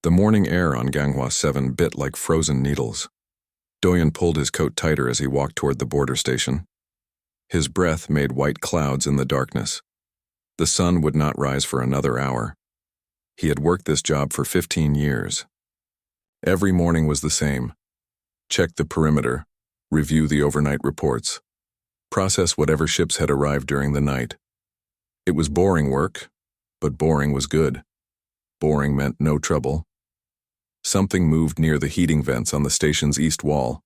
The morning air on Ganghwa 7 bit like frozen needles. Doyen pulled his coat tighter as he walked toward the border station. His breath made white clouds in the darkness. The sun would not rise for another hour. He had worked this job for 15 years. Every morning was the same. Check the perimeter, review the overnight reports, process whatever ships had arrived during the night. It was boring work, but boring was good. Boring meant no trouble. Something moved near the heating vents on the station's east wall.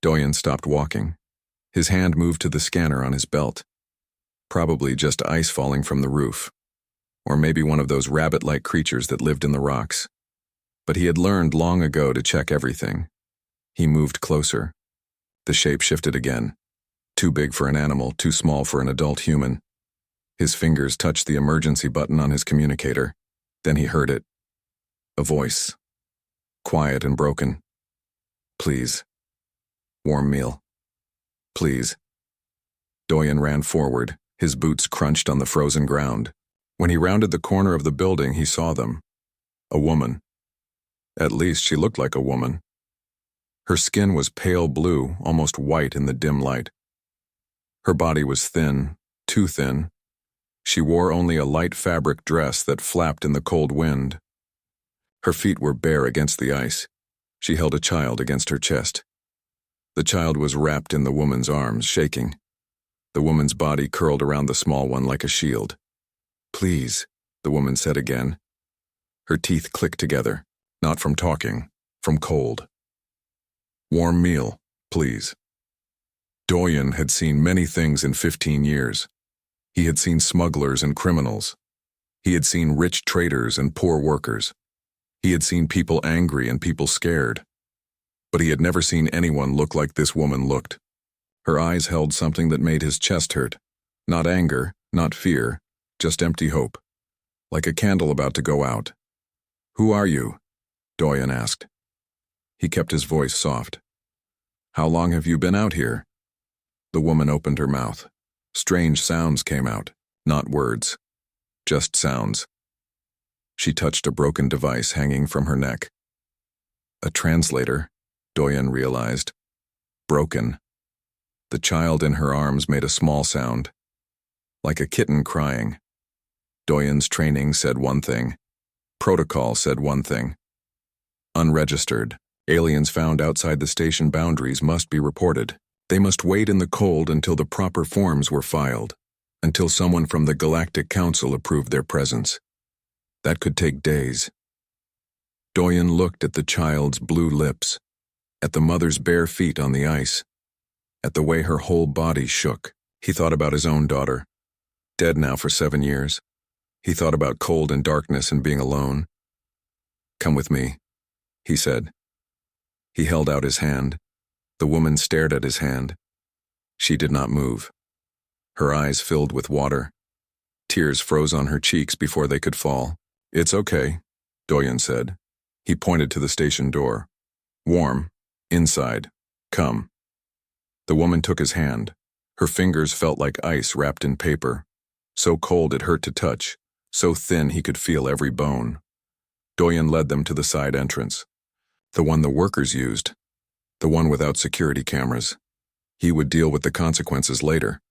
Doyen stopped walking. His hand moved to the scanner on his belt. Probably just ice falling from the roof. Or maybe one of those rabbit-like creatures that lived in the rocks. But he had learned long ago to check everything. He moved closer. The shape shifted again. Too big for an animal, too small for an adult human. His fingers touched the emergency button on his communicator. Then he heard it. A voice. Quiet and broken. Please. Warm meal. Please. Doyen ran forward. His boots crunched on the frozen ground. When he rounded the corner of the building, he saw them. A woman. At least she looked like a woman. Her skin was pale blue, almost white in the dim light. Her body was thin, too thin. She wore only a light fabric dress that flapped in the cold wind. Her feet were bare against the ice. She held a child against her chest. The child was wrapped in the woman's arms, shaking. The woman's body curled around the small one like a shield. Please, the woman said again. Her teeth clicked together, not from talking, from cold. Warm meal, please. Doyen had seen many things in 15 years. He had seen smugglers and criminals. He had seen rich traders and poor workers. He had seen people angry and people scared. But he had never seen anyone look like this woman looked. Her eyes held something that made his chest hurt. Not anger, not fear, just empty hope. Like a candle about to go out. Who are you? Doyen asked. He kept his voice soft. How long have you been out here? The woman opened her mouth. Strange sounds came out, not words. Just sounds. She touched a broken device hanging from her neck. A translator, Doyen realized. Broken. The child in her arms made a small sound. Like a kitten crying. Doyen's training said one thing. Protocol said one thing. Unregistered. Aliens found outside the station boundaries must be reported. They must wait in the cold until the proper forms were filed. Until someone from the Galactic Council approved their presence. That could take days. Doyen looked at the child's blue lips, at the mother's bare feet on the ice, at the way her whole body shook. He thought about his own daughter, dead now for 7 years. He thought about cold and darkness and being alone. Come with me, he said. He held out his hand. The woman stared at his hand. She did not move. Her eyes filled with water. Tears froze on her cheeks before they could fall. It's okay, Doyen said. He pointed to the station door. Warm. Inside. Come. The woman took his hand. Her fingers felt like ice wrapped in paper. So cold it hurt to touch. So thin he could feel every bone. Doyen led them to the side entrance. The one the workers used. The one without security cameras. He would deal with the consequences later.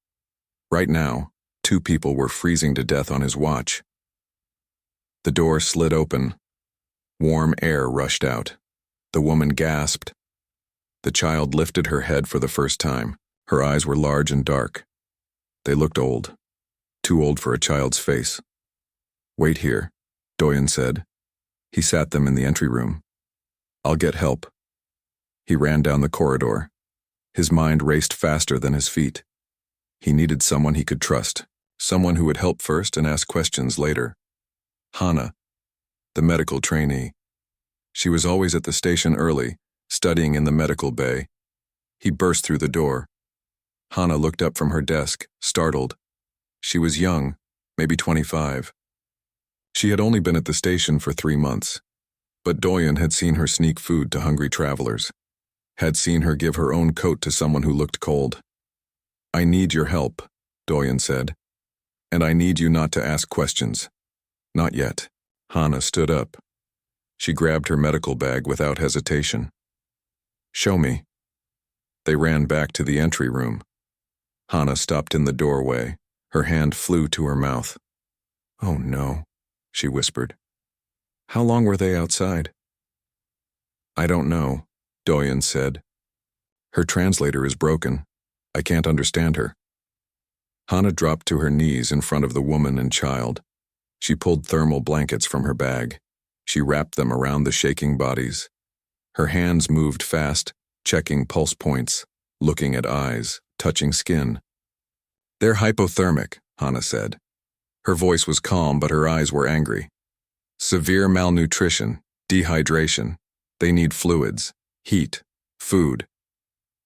Right now, 2 people were freezing to death on his watch. The door slid open. Warm air rushed out. The woman gasped. The child lifted her head for the first time. Her eyes were large and dark. They looked old. Too old for a child's face. Wait here, Doyen said. He sat them in the entry room. I'll get help. He ran down the corridor. His mind raced faster than his feet. He needed someone he could trust, someone who would help first and ask questions later. Hana, the medical trainee. She was always at the station early, studying in the medical bay. He burst through the door. Hana looked up from her desk, startled. She was young, maybe 25. She had only been at the station for 3 months, but Doyen had seen her sneak food to hungry travelers, had seen her give her own coat to someone who looked cold. I need your help, Doyen said, and I need you not to ask questions. Not yet. Hana stood up. She grabbed her medical bag without hesitation. "Show me." They ran back to the entry room. Hana stopped in the doorway. Her hand flew to her mouth. "Oh no," she whispered. "How long were they outside?" "I don't know," Doyen said. "Her translator is broken. I can't understand her." Hana dropped to her knees in front of the woman and child. She pulled thermal blankets from her bag. She wrapped them around the shaking bodies. Her hands moved fast, checking pulse points, looking at eyes, touching skin. "They're hypothermic," Hana said. Her voice was calm, but her eyes were angry. "Severe malnutrition, dehydration. They need fluids, heat, food."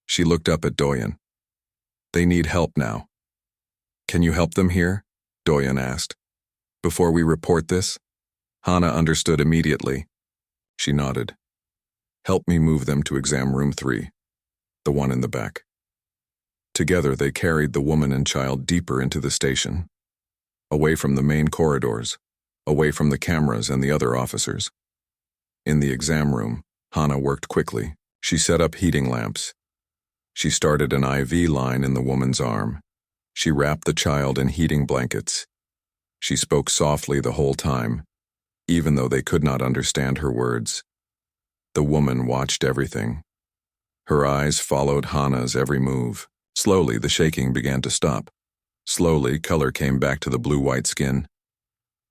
She looked up at Doyen. "They need help now." "Can you help them here?" Doyen asked. "Before we report this?" Hana understood immediately. She nodded. "Help me move them to exam room 3, the one in the back." Together they carried the woman and child deeper into the station, away from the main corridors, away from the cameras and the other officers. In the exam room, Hana worked quickly. She set up heating lamps. She started an IV line in the woman's arm. She wrapped the child in heating blankets. She spoke softly the whole time, even though they could not understand her words. The woman watched everything. Her eyes followed Hana's every move. Slowly, the shaking began to stop. Slowly, color came back to the blue-white skin.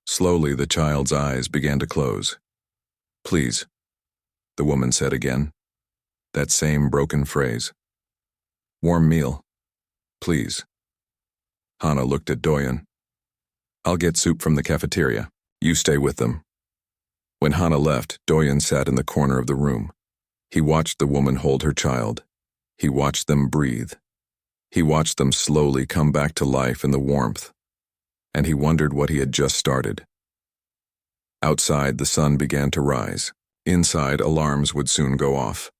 Slowly, the child's eyes began to close. "Please," the woman said again. That same broken phrase. "Warm meal. Please." Hana looked at Doyen. "I'll get soup from the cafeteria. You stay with them." When Hana left, Doyen sat in the corner of the room. He watched the woman hold her child. He watched them breathe. He watched them slowly come back to life in the warmth. And he wondered what he had just started. Outside, the sun began to rise. Inside, alarms would soon go off.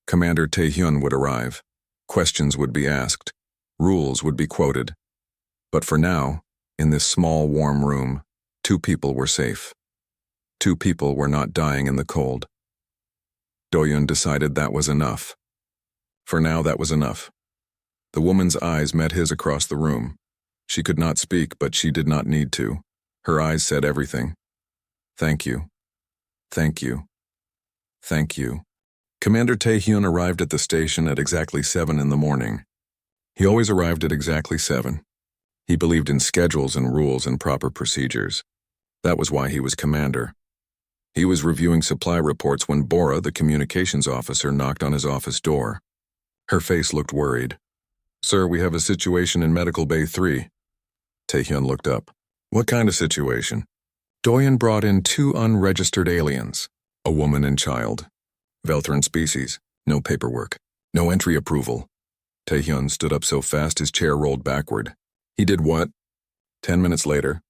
Commander Taehyun would arrive. Questions would be asked. Rules would be quoted. But for now, in this small, warm room, 2 people were safe. 2 people were not dying in the cold. Doyen decided that was enough. For now, that was enough. The woman's eyes met his across the room. She could not speak, but she did not need to. Her eyes said everything. "Thank you. Thank you. Thank you." Commander Taehyun arrived at the station at exactly 7 in the morning. He always arrived at exactly 7. He believed in schedules and rules and proper procedures. That was why he was commander. He was reviewing supply reports when Bora, the communications officer, knocked on his office door. Her face looked worried. "Sir, we have a situation in Medical Bay 3. Taehyun looked up. "What kind of situation?" "Doyen brought in 2 unregistered aliens, a woman and child. Velthran species, no paperwork, no entry approval." Taehyun stood up so fast his chair rolled backward. "He did what?" 10 minutes later,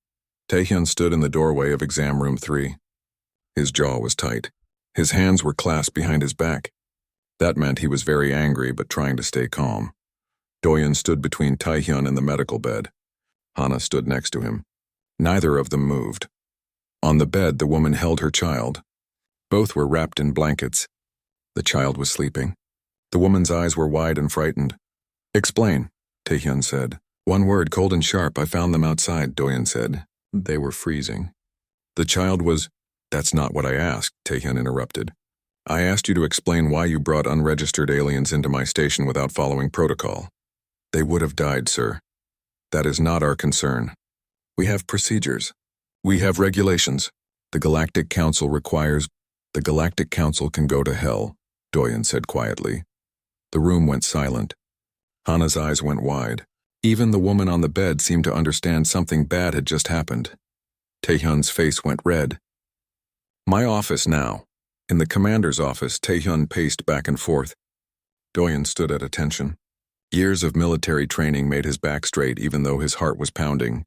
Taehyun stood in the doorway of exam room 3. His jaw was tight. His hands were clasped behind his back. That meant he was very angry but trying to stay calm. Doyen stood between Taehyun and the medical bed. Hana stood next to him. Neither of them moved. On the bed, the woman held her child. Both were wrapped in blankets. The child was sleeping. The woman's eyes were wide and frightened. "Explain," Taehyun said. "One word, cold and sharp. I found them outside," Doyen said. They were freezing. "The child was—" "That's not what I asked," Taehyun interrupted. "I asked you to explain why you brought unregistered aliens into my station without following protocol." "They would have died, sir. That is not our concern. We have procedures. We have regulations. The Galactic Council requires—" "The Galactic Council can go to hell," Doyen said quietly. The room went silent. Hana's eyes went wide. Even the woman on the bed seemed to understand something bad had just happened. Taehyun's face went red. "My office now." In the commander's office, Taehyun paced back and forth. Doyen stood at attention. Years of military training made his back straight even though his heart was pounding.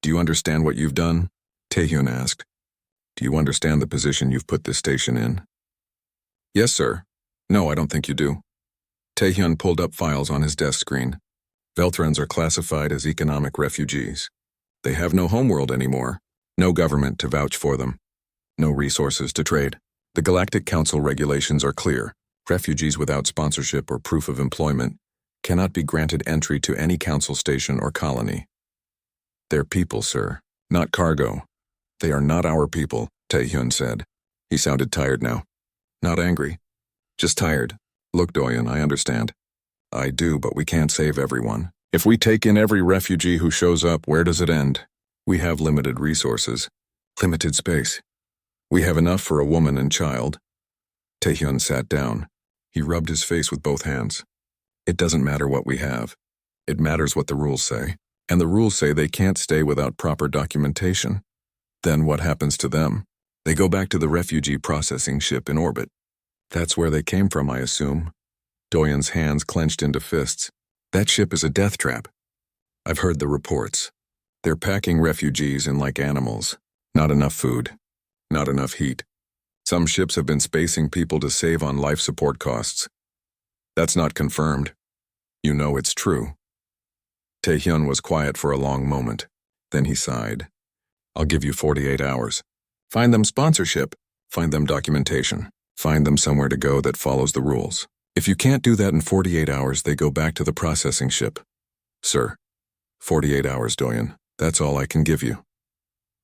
"Do you understand what you've done?" Taehyun asked. "Do you understand the position you've put this station in?" "Yes, sir." "No, I don't think you do." Taehyun pulled up files on his desk screen. Velthrans are classified as economic refugees. They have no homeworld anymore, no government to vouch for them. No resources to trade. The Galactic Council regulations are clear. Refugees without sponsorship or proof of employment cannot be granted entry to any council station or colony. They're people, sir, not cargo. They are not our people, Taehyun said. He sounded tired now. Not angry. Just tired. Look, Doyen, I understand. I do, but we can't save everyone. If we take in every refugee who shows up, where does it end? We have limited resources. Limited space. We have enough for a woman and child. Taehyun sat down. He rubbed his face with both hands. It doesn't matter what we have. It matters what the rules say. And the rules say they can't stay without proper documentation. Then what happens to them? They go back to the refugee processing ship in orbit. That's where they came from, I assume. Doyen's hands clenched into fists. That ship is a death trap. I've heard the reports. They're packing refugees in like animals. Not enough food. Not enough heat. Some ships have been spacing people to save on life support costs. That's not confirmed. You know it's true. Taehyun was quiet for a long moment. Then he sighed. I'll give you 48 hours. Find them sponsorship. Find them documentation. Find them somewhere to go that follows the rules. If you can't do that in 48 hours, they go back to the processing ship. Sir, 48 hours, Doyen. That's all I can give you.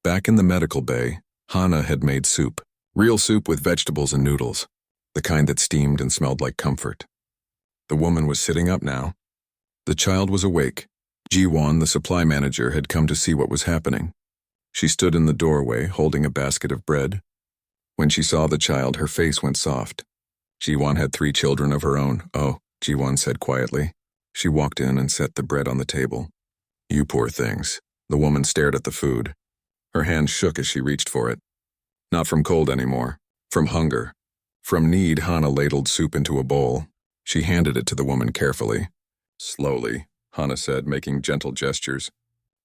Back in the medical bay, Hana had made soup. Real soup with vegetables and noodles. The kind that steamed and smelled like comfort. The woman was sitting up now. The child was awake. Ji-won, the supply manager, had come to see what was happening. She stood in the doorway, holding a basket of bread. When she saw the child, her face went soft. Ji-won had 3 children of her own. Oh, Ji-won said quietly. She walked in and set the bread on the table. You poor things. The woman stared at the food. Her hand shook as she reached for it. Not from cold anymore. From hunger. From need, Hana ladled soup into a bowl. She handed it to the woman carefully. Slowly, Hana said, making gentle gestures.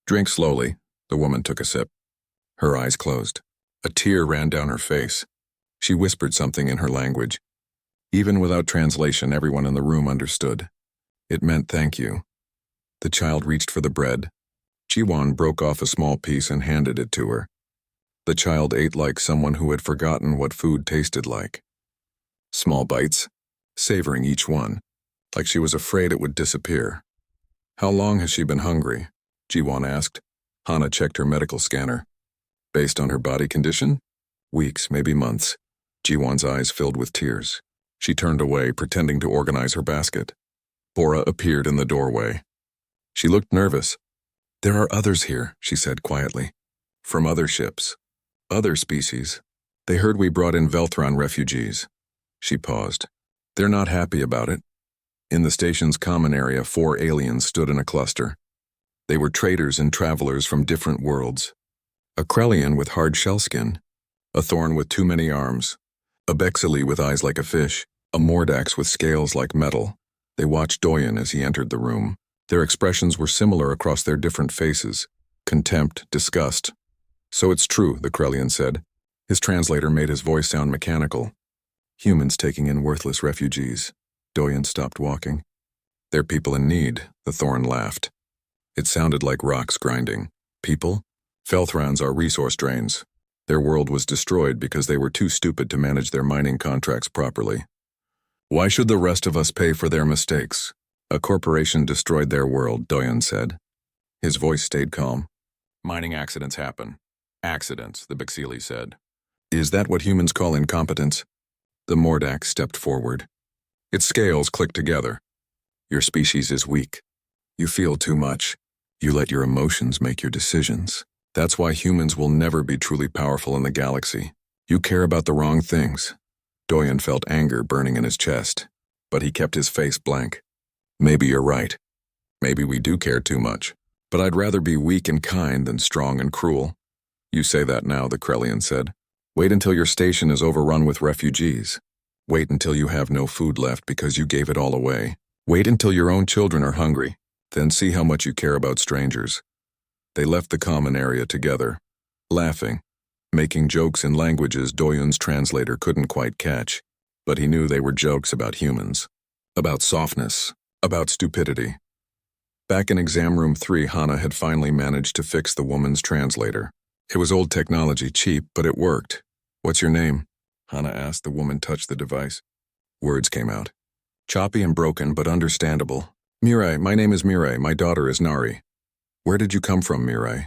Drink slowly. The woman took a sip. Her eyes closed. A tear ran down her face. She whispered something in her language. Even without translation, everyone in the room understood. It meant thank you. The child reached for the bread. Ji-won broke off a small piece and handed it to her. The child ate like someone who had forgotten what food tasted like. Small bites, savoring each one, like she was afraid it would disappear. How long has she been hungry? Ji-won asked. Hana checked her medical scanner. Based on her body condition? Weeks, maybe months. Ji-won's eyes filled with tears. She turned away, pretending to organize her basket. Bora appeared in the doorway. She looked nervous. There are others here, she said quietly. From other ships. Other species. They heard we brought in Velthron refugees. She paused. They're not happy about it. In the station's common area, 4 aliens stood in a cluster. They were traders and travelers from different worlds. A Krellian with hard shell skin. A Thorn with too many arms. A Bexley with eyes like a fish. A Mordax with scales like metal. They watched Doyen as he entered the room. Their expressions were similar across their different faces. Contempt, disgust. So it's true, the Krellian said. His translator made his voice sound mechanical. Humans taking in worthless refugees. Doyen stopped walking. They're people in need, the Thorn laughed. It sounded like rocks grinding. People? Felthrons are resource drains. Their world was destroyed because they were too stupid to manage their mining contracts properly. Why should the rest of us pay for their mistakes? A corporation destroyed their world, Doyen said. His voice stayed calm. Mining accidents happen. Accidents, the Bexili said. Is that what humans call incompetence? The Mordax stepped forward. Its scales clicked together. Your species is weak. You feel too much. You let your emotions make your decisions. That's why humans will never be truly powerful in the galaxy. You care about the wrong things. Doyen felt anger burning in his chest, but he kept his face blank. Maybe you're right. Maybe we do care too much. But I'd rather be weak and kind than strong and cruel. You say that now, the Krellian said. Wait until your station is overrun with refugees. Wait until you have no food left because you gave it all away. Wait until your own children are hungry. Then see how much you care about strangers. They left the common area together, laughing, making jokes in languages Doyen's translator couldn't quite catch, but he knew they were jokes about humans, about softness, about stupidity. Back in exam room 3, Hana had finally managed to fix the woman's translator. It was old technology, cheap, but it worked. What's your name? Hana asked. The woman touched the device. Words came out. Choppy and broken, but understandable. Mirai, my name is Mirai. My daughter is Nari. Where did you come from, Mirai?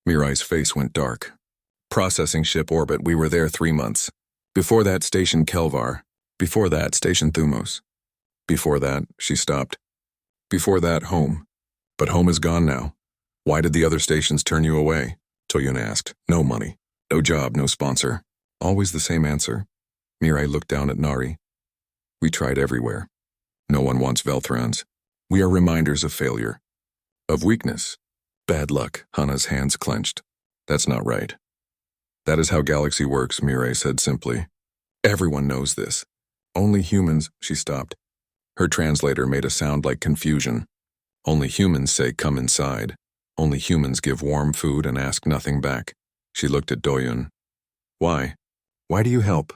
Mirai's face went dark. Processing ship orbit, we were there 3 months. Before that, station Kelvar. Before that, station Thumos. Before that, she stopped. Before that, home. But home is gone now. Why did the other stations turn you away? Toyun asked. No money. No job, no sponsor. Always the same answer. Mirai looked down at Nari. We tried everywhere. No one wants Velthrons. We are reminders of failure. Of weakness. Bad luck. Hana's hands clenched. That's not right. That is how galaxy works, Mirai said simply. Everyone knows this. Only humans, she stopped. Her translator made a sound like confusion. Only humans say come inside. Only humans give warm food and ask nothing back. She looked at Doyun. Why? Why do you help?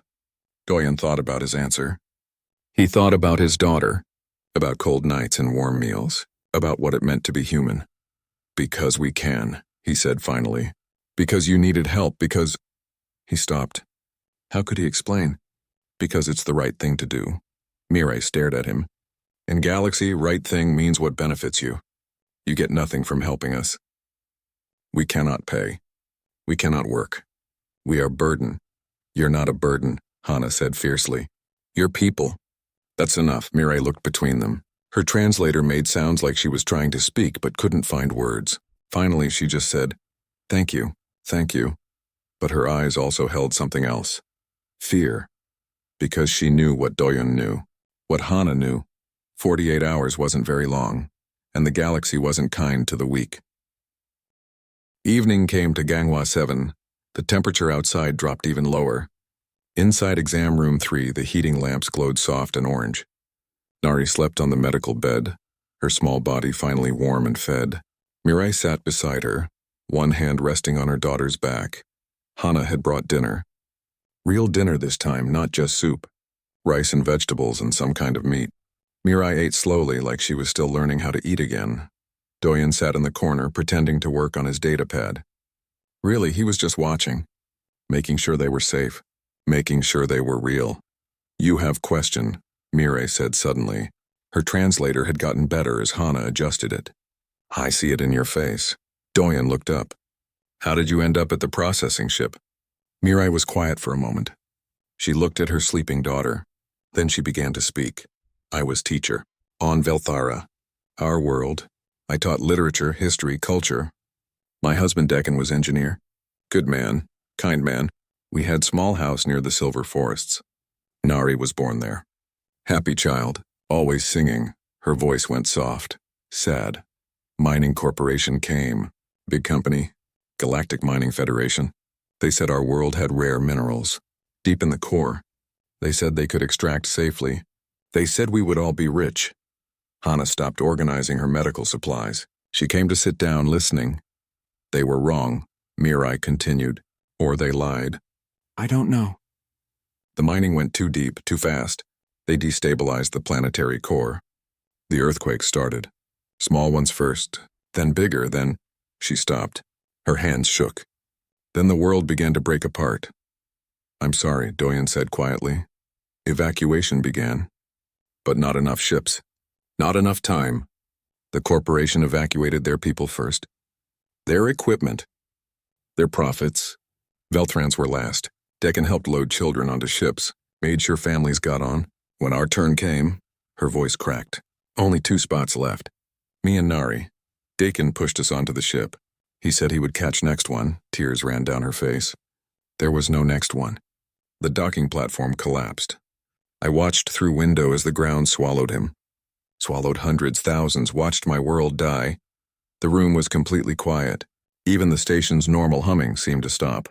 Doyun thought about his answer. He thought about his daughter, about cold nights and warm meals, about what it meant to be human. Because we can, he said finally. Because you needed help, because... He stopped. How could he explain? Because it's the right thing to do. Mirai stared at him. In Galaxy, right thing means what benefits you. You get nothing from helping us. We cannot pay. We cannot work. We are burden. You're not a burden, Hana said fiercely. You're people. That's enough, Mirai looked between them. Her translator made sounds like she was trying to speak but couldn't find words. Finally, she just said, thank you, thank you. But her eyes also held something else. Fear. Because she knew what Doyun knew. What Hana knew. 48 hours wasn't very long, and the galaxy wasn't kind to the weak. Evening came to Ganghwa 7. The temperature outside dropped even lower. Inside exam room 3, the heating lamps glowed soft and orange. Nari slept on the medical bed, her small body finally warm and fed. Mirai sat beside her, one hand resting on her daughter's back. Hana had brought dinner. Real dinner this time, not just soup. Rice and vegetables and some kind of meat. Mirai ate slowly like she was still learning how to eat again. Doyun sat in the corner pretending to work on his datapad. Really, he was just watching. Making sure they were safe. Making sure they were real. You have question, Mirai said suddenly. Her translator had gotten better as Hana adjusted it. I see it in your face. Doyun looked up. How did you end up at the processing ship? Mirai was quiet for a moment. She looked at her sleeping daughter. Then she began to speak. I was teacher. On Velthara. Our world. I taught literature, history, culture. My husband Deccan was engineer. Good man. Kind man. We had small house near the Silver Forests. Nari was born there. Happy child. Always singing. Her voice went soft. Sad. Mining corporation came. Big company. Galactic Mining Federation. They said our world had rare minerals. Deep in the core. They said they could extract safely. They said we would all be rich. Hana stopped organizing her medical supplies. She came to sit down listening. They were wrong, Mirai continued. Or they lied. I don't know. The mining went too deep, too fast. They destabilized the planetary core. The earthquake started. Small ones first, then bigger, then... She stopped. Her hands shook. Then the world began to break apart. I'm sorry, Doyun said quietly. Evacuation began. But not enough ships. Not enough time. The corporation evacuated their people first. Their equipment. Their profits. Velthrans were last. Deccan helped load children onto ships, made sure families got on. When our turn came, her voice cracked. Only 2 spots left. Me and Nari. Dakin pushed us onto the ship. He said he would catch next one. Tears ran down her face. There was no next one. The docking platform collapsed. I watched through window as the ground swallowed him. Swallowed hundreds, thousands, watched my world die. The room was completely quiet. Even the station's normal humming seemed to stop.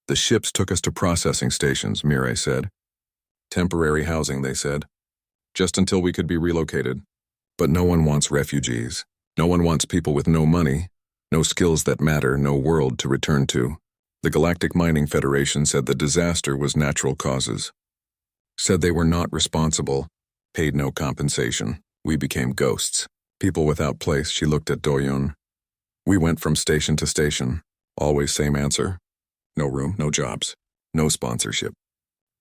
The ships took us to processing stations, Mirai said. Temporary housing, they said. Just until we could be relocated. But no one wants refugees. No one wants people with no money, no skills that matter, no world to return to. The Galactic Mining Federation said the disaster was natural causes. Said they were not responsible, paid no compensation. We became ghosts. People without place, she looked at Doyun. We went from station to station. Always same answer. No room, no jobs. No sponsorship.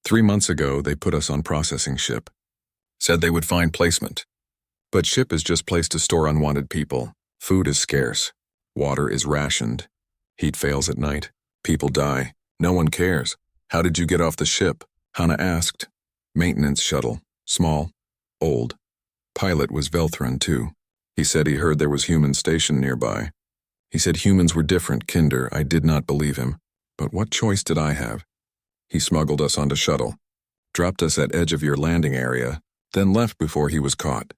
3 months ago, they put us on processing ship. Said they would find placement. But ship is just place to store unwanted people. Food is scarce. Water is rationed. Heat fails at night. People die. No one cares. How did you get off the ship? Hannah asked. Maintenance shuttle. Small. Old. Pilot was Velthran too. He said he heard there was human station nearby. He said humans were different, Kinder. I did not believe him. But what choice did I have? He smuggled us onto shuttle. Dropped us at edge of your landing area, then left before he was caught.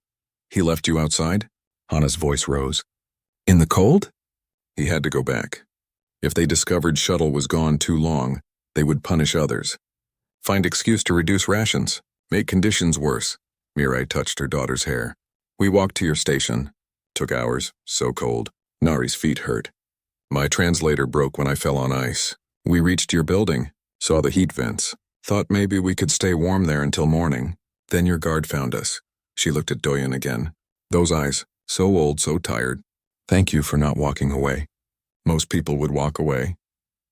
He left you outside? Hannah's voice rose. In the cold? He had to go back. If they discovered shuttle was gone too long, they would punish others. Find excuse to reduce rations. Make conditions worse. Mirai touched her daughter's hair. We walked to your station. Took hours, so cold. Nari's feet hurt. My translator broke when I fell on ice. We reached your building, saw the heat vents. Thought maybe we could stay warm there until morning. Then your guard found us. She looked at Doyen again. Those eyes, so old, so tired. Thank you for not walking away. Most people would walk away.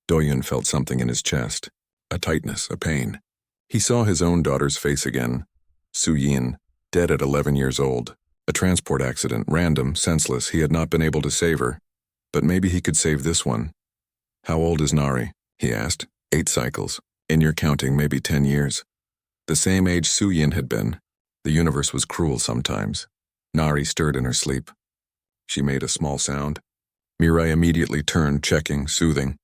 Doyen felt something in his chest. A tightness, a pain. He saw his own daughter's face again. Su Yin, dead at 11 years old. A transport accident, random, senseless. He had not been able to save her. But maybe he could save this one. How old is Nari? He asked. 8 cycles. In your counting, maybe 10 years. The same age Su Yin had been. The universe was cruel sometimes. Nari stirred in her sleep. She made a small sound. Mirai immediately turned, checking, soothing.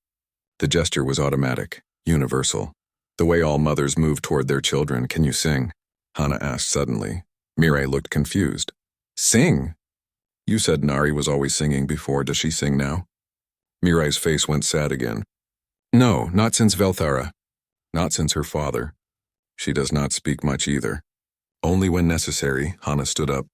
The gesture was automatic, universal. The way all mothers move toward their children. Can you sing? Hannah asked suddenly. Mirai looked confused. Sing? You said Nari was always singing before. Does she sing now? Mirai's face went sad again. No, not since Velthara. Not since her father. She does not speak much either. Only when necessary. Hannah stood up.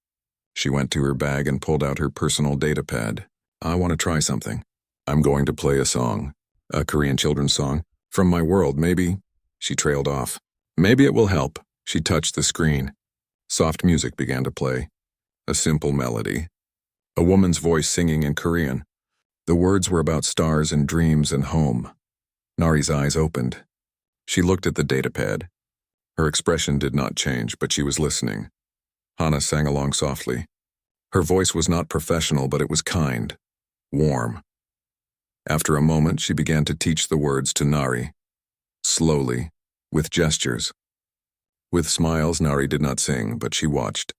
She went to her bag and pulled out her personal data pad. I want to try something. I'm going to play a song. A Korean children's song. From my world, maybe. She trailed off. Maybe it will help. She touched the screen. Soft music began to play. A simple melody. A woman's voice singing in Korean. The words were about stars and dreams and home. Nari's eyes opened. She looked at the datapad. Her expression did not change, but she was listening. Hannah sang along softly. Her voice was not professional, but it was kind, warm. After a moment, she began to teach the words to Nari. Slowly, with gestures. With smiles, Nari did not sing, but she watched.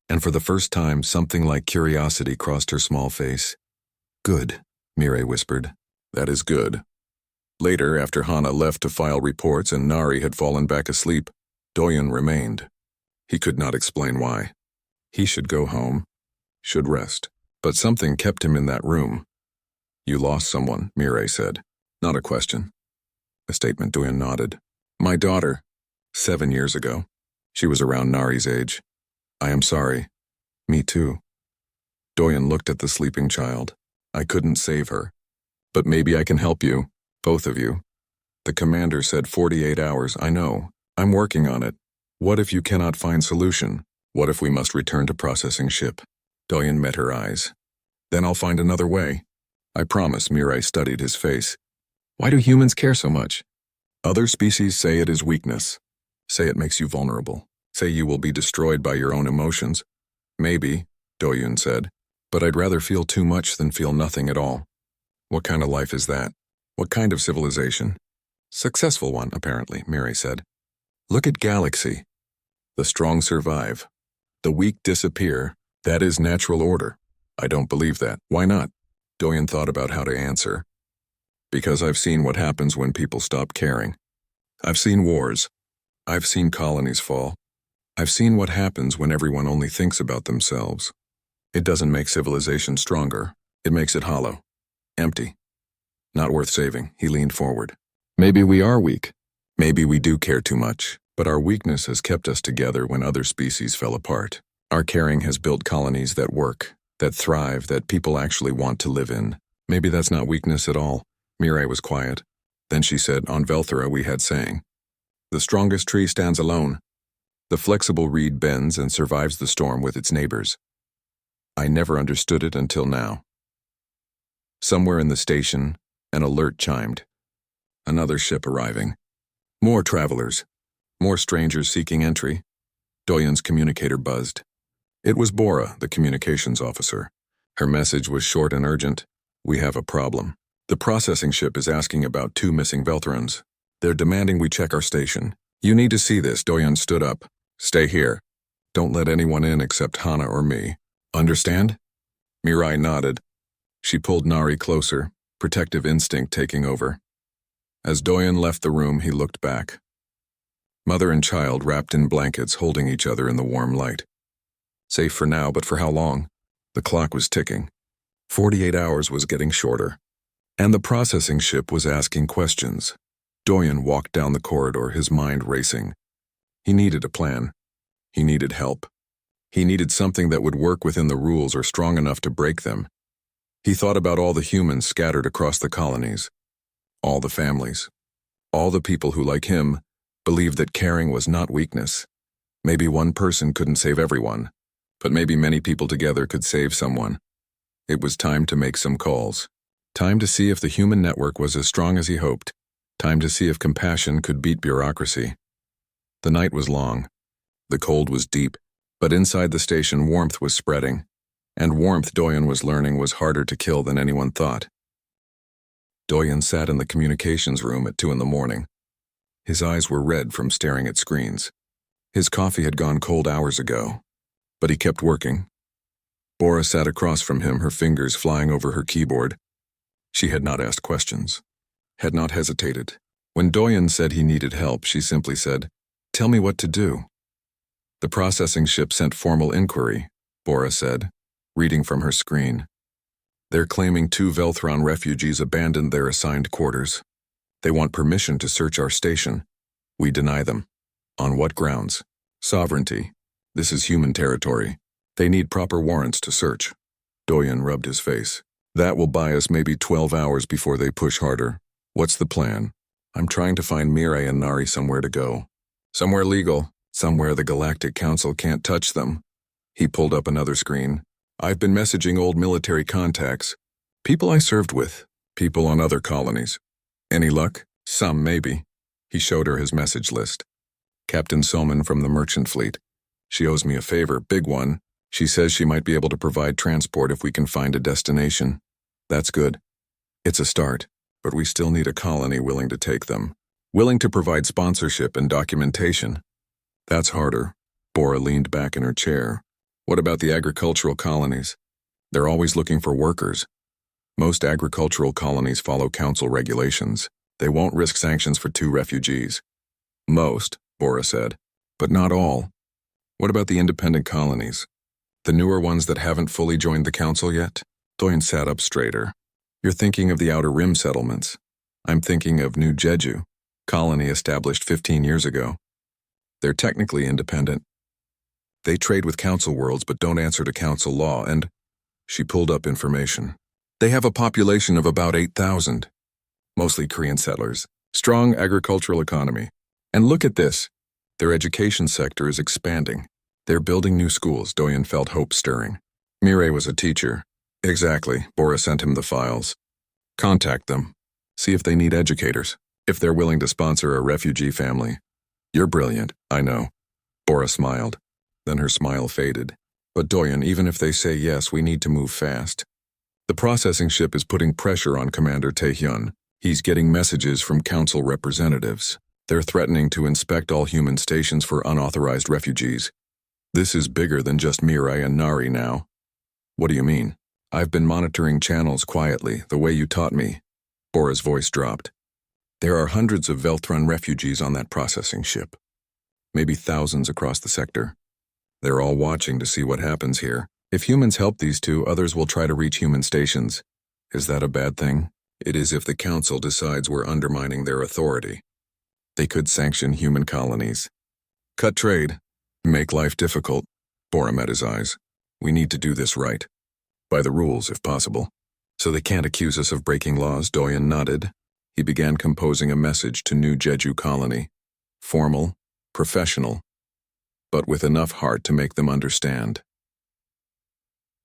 And for the first time, something like curiosity crossed her small face. Good, Mirai whispered. That is good. Later, after Hannah left to file reports and Nari had fallen back asleep, Doyen remained. He could not explain why. He should go home, should rest. But something kept him in that room. You lost someone, Mirai said. Not a question. A statement. Doyen nodded. My daughter. 7 years ago. She was around Nari's age. I am sorry. Me too. Doyen looked at the sleeping child. I couldn't save her. But maybe I can help you. Both of you. The commander said 48 hours. I know. I'm working on it. What if you cannot find solution? What if we must return to processing ship? Doyen met her eyes. Then I'll find another way. I promise. Mirai studied his face. Why do humans care so much? Other species say it is weakness. Say it makes you vulnerable. Say you will be destroyed by your own emotions. Maybe, Doyen said. But I'd rather feel too much than feel nothing at all. What kind of life is that? What kind of civilization? Successful one, apparently, Mirai said. Look at Galaxy. The strong survive. The weak disappear. That is natural order. I don't believe that. Why not? Doyen thought about how to answer. Because I've seen what happens when people stop caring. I've seen wars. I've seen colonies fall. I've seen what happens when everyone only thinks about themselves. It doesn't make civilization stronger. It makes it hollow. Empty. Not worth saving. He leaned forward. Maybe we are weak. Maybe we do care too much. But our weakness has kept us together when other species fell apart. Our caring has built colonies that work, that thrive, that people actually want to live in. Maybe that's not weakness at all. Mirai was quiet. Then she said, on Velthara we had saying. The strongest tree stands alone. The flexible reed bends and survives the storm with its neighbors. I never understood it until now. Somewhere in the station, an alert chimed. Another ship arriving. More travelers. More strangers seeking entry. Doyen's communicator buzzed. It was Bora, the communications officer. Her message was short and urgent. We have a problem. The processing ship is asking about 2 missing Velthrons. They're demanding we check our station. You need to see this. Doyen stood up. Stay here. Don't let anyone in except Hana or me. Understand? Mirai nodded. She pulled Nari closer, protective instinct taking over. As Doyen left the room, he looked back. Mother and child wrapped in blankets, holding each other in the warm light. Safe for now, but for how long? The clock was ticking. 48 hours was getting shorter. And the processing ship was asking questions. Doyen walked down the corridor, his mind racing. He needed a plan. He needed help. He needed something that would work within the rules or strong enough to break them. He thought about all the humans scattered across the colonies. All the families. All the people who, like him, believed that caring was not weakness. Maybe one person couldn't save everyone, but maybe many people together could save someone. It was time to make some calls. Time to see if the human network was as strong as he hoped. Time to see if compassion could beat bureaucracy. The night was long. The cold was deep, but inside the station warmth was spreading. And warmth, Doyen was learning, was harder to kill than anyone thought. Doyen sat in the communications room at 2 a.m. His eyes were red from staring at screens. His coffee had gone cold hours ago, but he kept working. Bora sat across from him, her fingers flying over her keyboard. She had not asked questions, had not hesitated. When Doyen said he needed help, she simply said, "Tell me what to do." The processing ship sent formal inquiry, Bora said, reading from her screen. They're claiming 2 Velthron refugees abandoned their assigned quarters. They want permission to search our station. We deny them. On what grounds? Sovereignty. This is human territory. They need proper warrants to search. Doyen rubbed his face. That will buy us maybe 12 hours before they push harder. What's the plan? I'm trying to find Mirai and Nari somewhere to go. Somewhere legal. Somewhere the Galactic Council can't touch them. He pulled up another screen. I've been messaging old military contacts. People I served with. People on other colonies. Any luck? Some, maybe. He showed her his message list. Captain Soman from the merchant fleet. She owes me a favor, big one. She says she might be able to provide transport if we can find a destination. That's good. It's a start, but we still need a colony willing to take them. Willing to provide sponsorship and documentation. That's harder. Bora leaned back in her chair. What about the agricultural colonies? They're always looking for workers. Most agricultural colonies follow council regulations. They won't risk sanctions for 2 refugees. Most, Bora said, but not all. What about the independent colonies? The newer ones that haven't fully joined the council yet? Doyen sat up straighter. You're thinking of the Outer Rim settlements. I'm thinking of New Jeju, colony established 15 years ago. They're technically independent. They trade with council worlds but don't answer to council law, and she pulled up information. They have a population of about 8,000. Mostly Korean settlers. Strong agricultural economy. And look at this. Their education sector is expanding. They're building new schools. Doyen felt hope stirring. Mirai was a teacher. Exactly. Bora sent him the files. Contact them. See if they need educators. If they're willing to sponsor a refugee family. You're brilliant, I know. Bora smiled. Then her smile faded. But Doyen, even if they say yes, we need to move fast. The processing ship is putting pressure on Commander Taehyun. He's getting messages from council representatives. They're threatening to inspect all human stations for unauthorized refugees. This is bigger than just Mirai and Nari now. What do you mean? I've been monitoring channels quietly, the way you taught me. Bora's voice dropped. There are hundreds of Velthron refugees on that processing ship. Maybe thousands across the sector. They're all watching to see what happens here. If humans help these 2, others will try to reach human stations. Is that a bad thing? It is if the council decides we're undermining their authority. They could sanction human colonies. Cut trade. Make life difficult. Bora met his eyes. We need to do this right. By the rules, if possible. So they can't accuse us of breaking laws. Doyen nodded. He began composing a message to New Jeju colony. Formal, professional, but with enough heart to make them understand.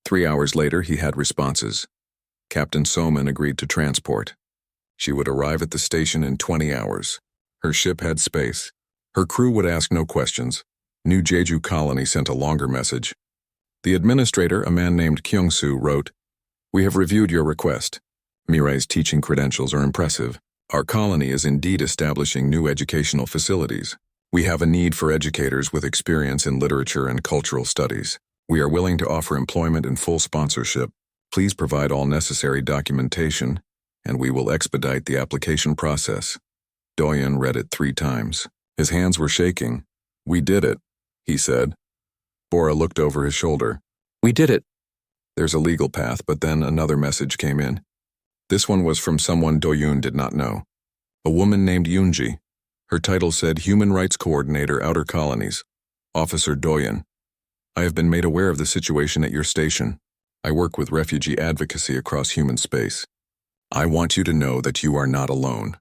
3 hours later, he had responses. Captain Soman agreed to transport. She would arrive at the station in 20 hours. Her ship had space. Her crew would ask no questions. New Jeju Colony sent a longer message. The administrator, a man named Kyung-soo, wrote, "We have reviewed your request. Mirai's teaching credentials are impressive. Our colony is indeed establishing new educational facilities. We have a need for educators with experience in literature and cultural studies. We are willing to offer employment and full sponsorship. Please provide all necessary documentation, and we will expedite the application process." Doyen read it 3 times. His hands were shaking. "We did it," he said. Bora looked over his shoulder. "We did it." There's a legal path, but then another message came in. This one was from someone Doyun did not know. A woman named Yoonji. Her title said Human Rights Coordinator, Outer Colonies. Officer Doyen. I have been made aware of the situation at your station. I work with refugee advocacy across human space. I want you to know that you are not alone.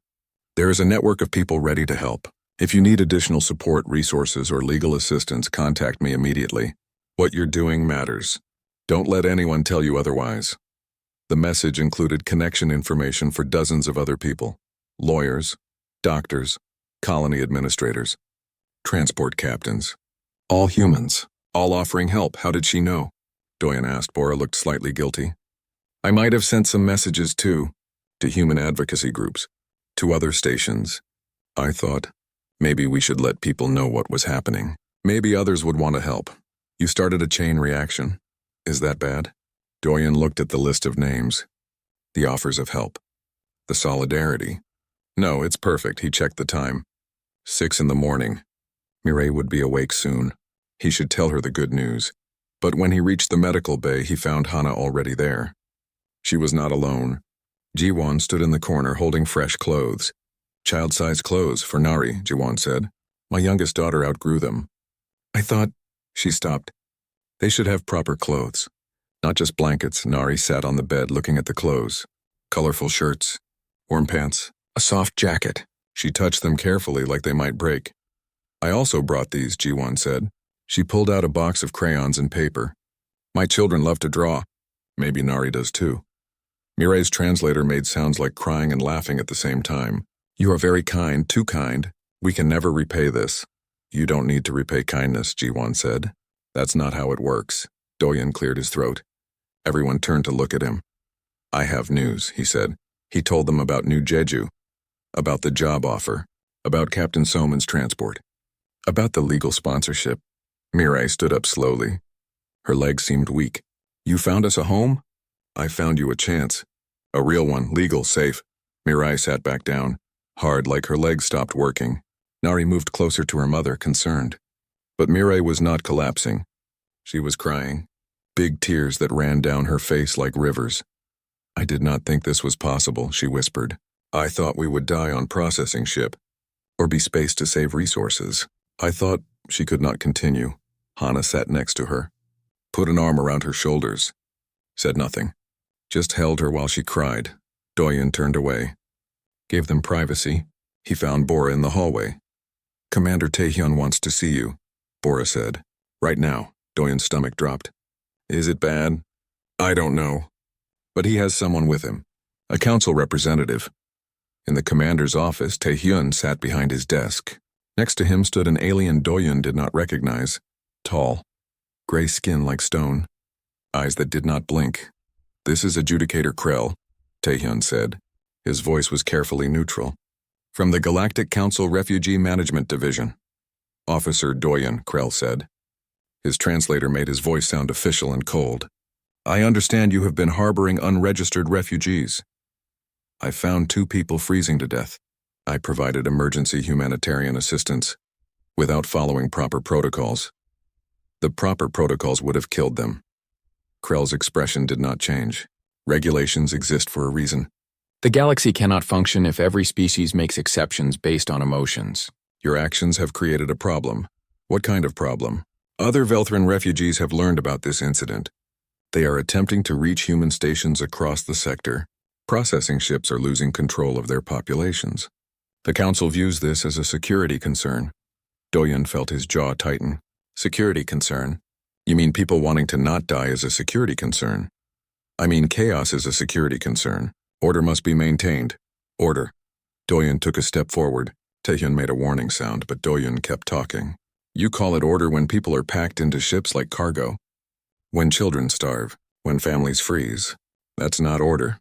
There is a network of people ready to help. If you need additional support, resources, or legal assistance, contact me immediately. What you're doing matters. Don't let anyone tell you otherwise. The message included connection information for dozens of other people. Lawyers, doctors, colony administrators, transport captains. All humans, all offering help. How did she know? Doyen asked. Bora looked slightly guilty. I might have sent some messages too, to human advocacy groups, to other stations. I thought, maybe we should let people know what was happening. Maybe others would want to help. You started a chain reaction. Is that bad? Doyen looked at the list of names. The offers of help. The solidarity. No, it's perfect. He checked the time. 6 in the morning. Mirai would be awake soon. He should tell her the good news. But when he reached the medical bay, he found Hana already there. She was not alone. Jiwon stood in the corner holding fresh clothes. Child-sized clothes for Nari, Jiwon said. My youngest daughter outgrew them. I thought, she stopped. They should have proper clothes. Not just blankets. Nari sat on the bed looking at the clothes. Colorful shirts, warm pants, a soft jacket. She touched them carefully like they might break. I also brought these, Jiwon said. She pulled out a box of crayons and paper. My children love to draw. Maybe Nari does too. Mirai's translator made sounds like crying and laughing at the same time. You are very kind, too kind. We can never repay this. You don't need to repay kindness, Jiwon said. That's not how it works. Doyen cleared his throat. Everyone turned to look at him. I have news, he said. He told them about New Jeju, about the job offer, about Captain Soman's transport, about the legal sponsorship. Mirai stood up slowly. Her legs seemed weak. You found us a home? I found you a chance. A real one, legal, safe. Mirai sat back down, hard like her legs stopped working. Nari moved closer to her mother, concerned. But Mirai was not collapsing. She was crying, big tears that ran down her face like rivers. I did not think this was possible, she whispered. I thought we would die on processing ship, or be spaced to save resources. I thought she could not continue. Hana sat next to her, put an arm around her shoulders, said nothing, just held her while she cried. Doyen turned away, gave them privacy. He found Bora in the hallway. Commander Taehyun wants to see you, Bora said. Right now. Doyen's stomach dropped. Is it bad? I don't know. But he has someone with him, a council representative. In the commander's office, Taehyun sat behind his desk. Next to him stood an alien Doyen did not recognize. Tall, gray skin like stone, eyes that did not blink. This is Adjudicator Krell, Taehyun said. His voice was carefully neutral. From the Galactic Council Refugee Management Division. Officer Doyen, Krell said. His translator made his voice sound official and cold. I understand you have been harboring unregistered refugees. I found 2 people freezing to death. I provided emergency humanitarian assistance without following proper protocols. The proper protocols would have killed them. Krell's expression did not change. Regulations exist for a reason. The galaxy cannot function if every species makes exceptions based on emotions. Your actions have created a problem. What kind of problem? Other Velthran refugees have learned about this incident. They are attempting to reach human stations across the sector. Processing ships are losing control of their populations. The Council views this as a security concern. Doyen felt his jaw tighten. Security concern? You mean people wanting to not die is a security concern? I mean chaos is a security concern. Order must be maintained. Order. Doyen took a step forward, Taehyun made a warning sound, but Doyun kept talking. You call it order when people are packed into ships like cargo. When children starve, when families freeze. That's not order.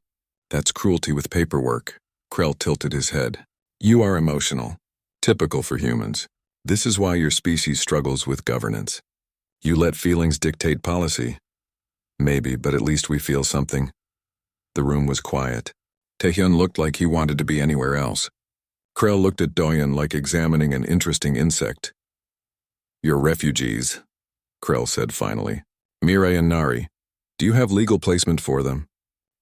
That's cruelty with paperwork. Krell tilted his head. You are emotional. Typical for humans. This is why your species struggles with governance. You let feelings dictate policy. Maybe, but at least we feel something. The room was quiet. Taehyun looked like he wanted to be anywhere else. Krell looked at Doyun like examining an interesting insect. You're refugees, Krell said finally. Mirai and Nari, do you have legal placement for them?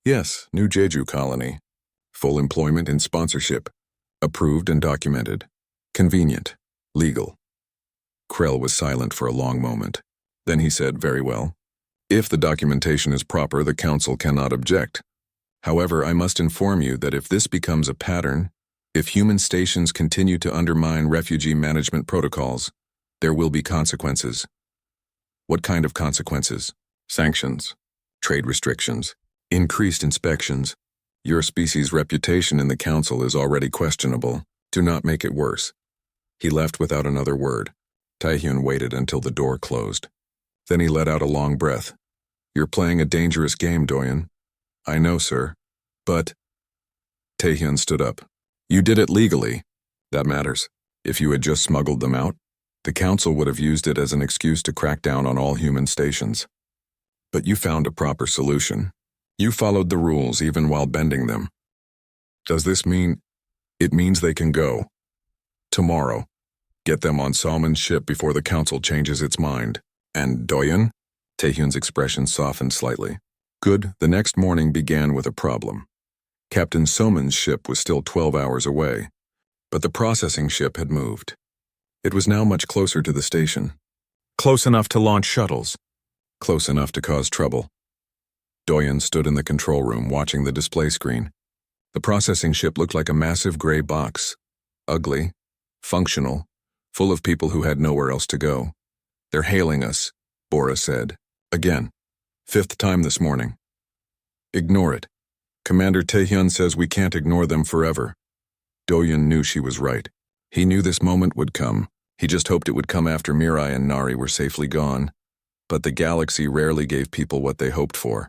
Yes, New Jeju colony. Full employment and sponsorship. Approved and documented. Convenient. Legal. Krell was silent for a long moment. Then he said, very well. If the documentation is proper, the council cannot object. However, I must inform you that if this becomes a pattern, if human stations continue to undermine refugee management protocols, there will be consequences. What kind of consequences? Sanctions, trade restrictions, increased inspections. Your species' reputation in the council is already questionable. Do not make it worse. He left without another word. Taehyun waited until the door closed. Then he let out a long breath. You're playing a dangerous game, Doyun. I know, sir. But... Taehyun stood up. You did it legally. That matters. If you had just smuggled them out, the council would have used it as an excuse to crack down on all human stations. But you found a proper solution. You followed the rules even while bending them. Does this mean... It means they can go. Tomorrow. Get them on Salmon's ship before the council changes its mind. And Doyun? Taehyun's expression softened slightly. Good. The next morning began with a problem. Captain Soman's ship was still 12 hours away, but the processing ship had moved. It was now much closer to the station. Close enough to launch shuttles. Close enough to cause trouble. Doyun stood in the control room watching the display screen. The processing ship looked like a massive gray box. Ugly, functional, full of people who had nowhere else to go. They're hailing us, Bora said. Again. 5th time this morning. Ignore it. Commander Taehyun says we can't ignore them forever. Doyun knew she was right. He knew this moment would come. He just hoped it would come after Mirai and Nari were safely gone. But the galaxy rarely gave people what they hoped for.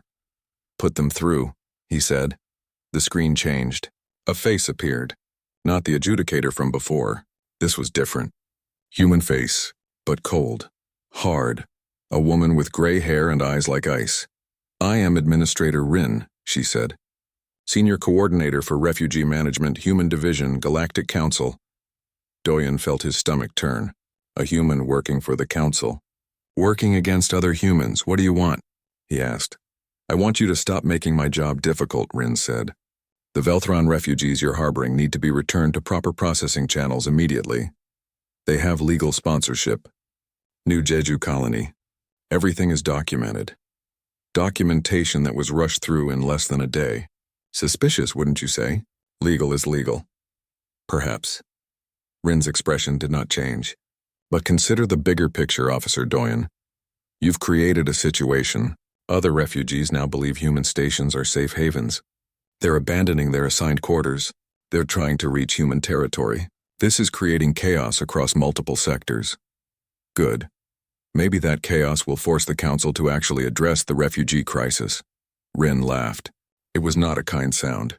Put them through, he said. The screen changed. A face appeared. Not the adjudicator from before. This was different. Human face, but cold. Hard. A woman with gray hair and eyes like ice. I am Administrator Rin, she said. Senior Coordinator for Refugee Management, Human Division, Galactic Council. Doyun felt his stomach turn. A human working for the council. Working against other humans, what do you want? He asked. I want you to stop making my job difficult, Rin said. The Velthron refugees you're harboring need to be returned to proper processing channels immediately. They have legal sponsorship. New Jeju colony. Everything is documented. Documentation that was rushed through in less than a day. Suspicious, wouldn't you say? Legal is legal. Perhaps. Rin's expression did not change. But consider the bigger picture, Officer Doyun. You've created a situation. Other refugees now believe human stations are safe havens. They're abandoning their assigned quarters. They're trying to reach human territory. This is creating chaos across multiple sectors. Good. Maybe that chaos will force the council to actually address the refugee crisis. Rin laughed. It was not a kind sound.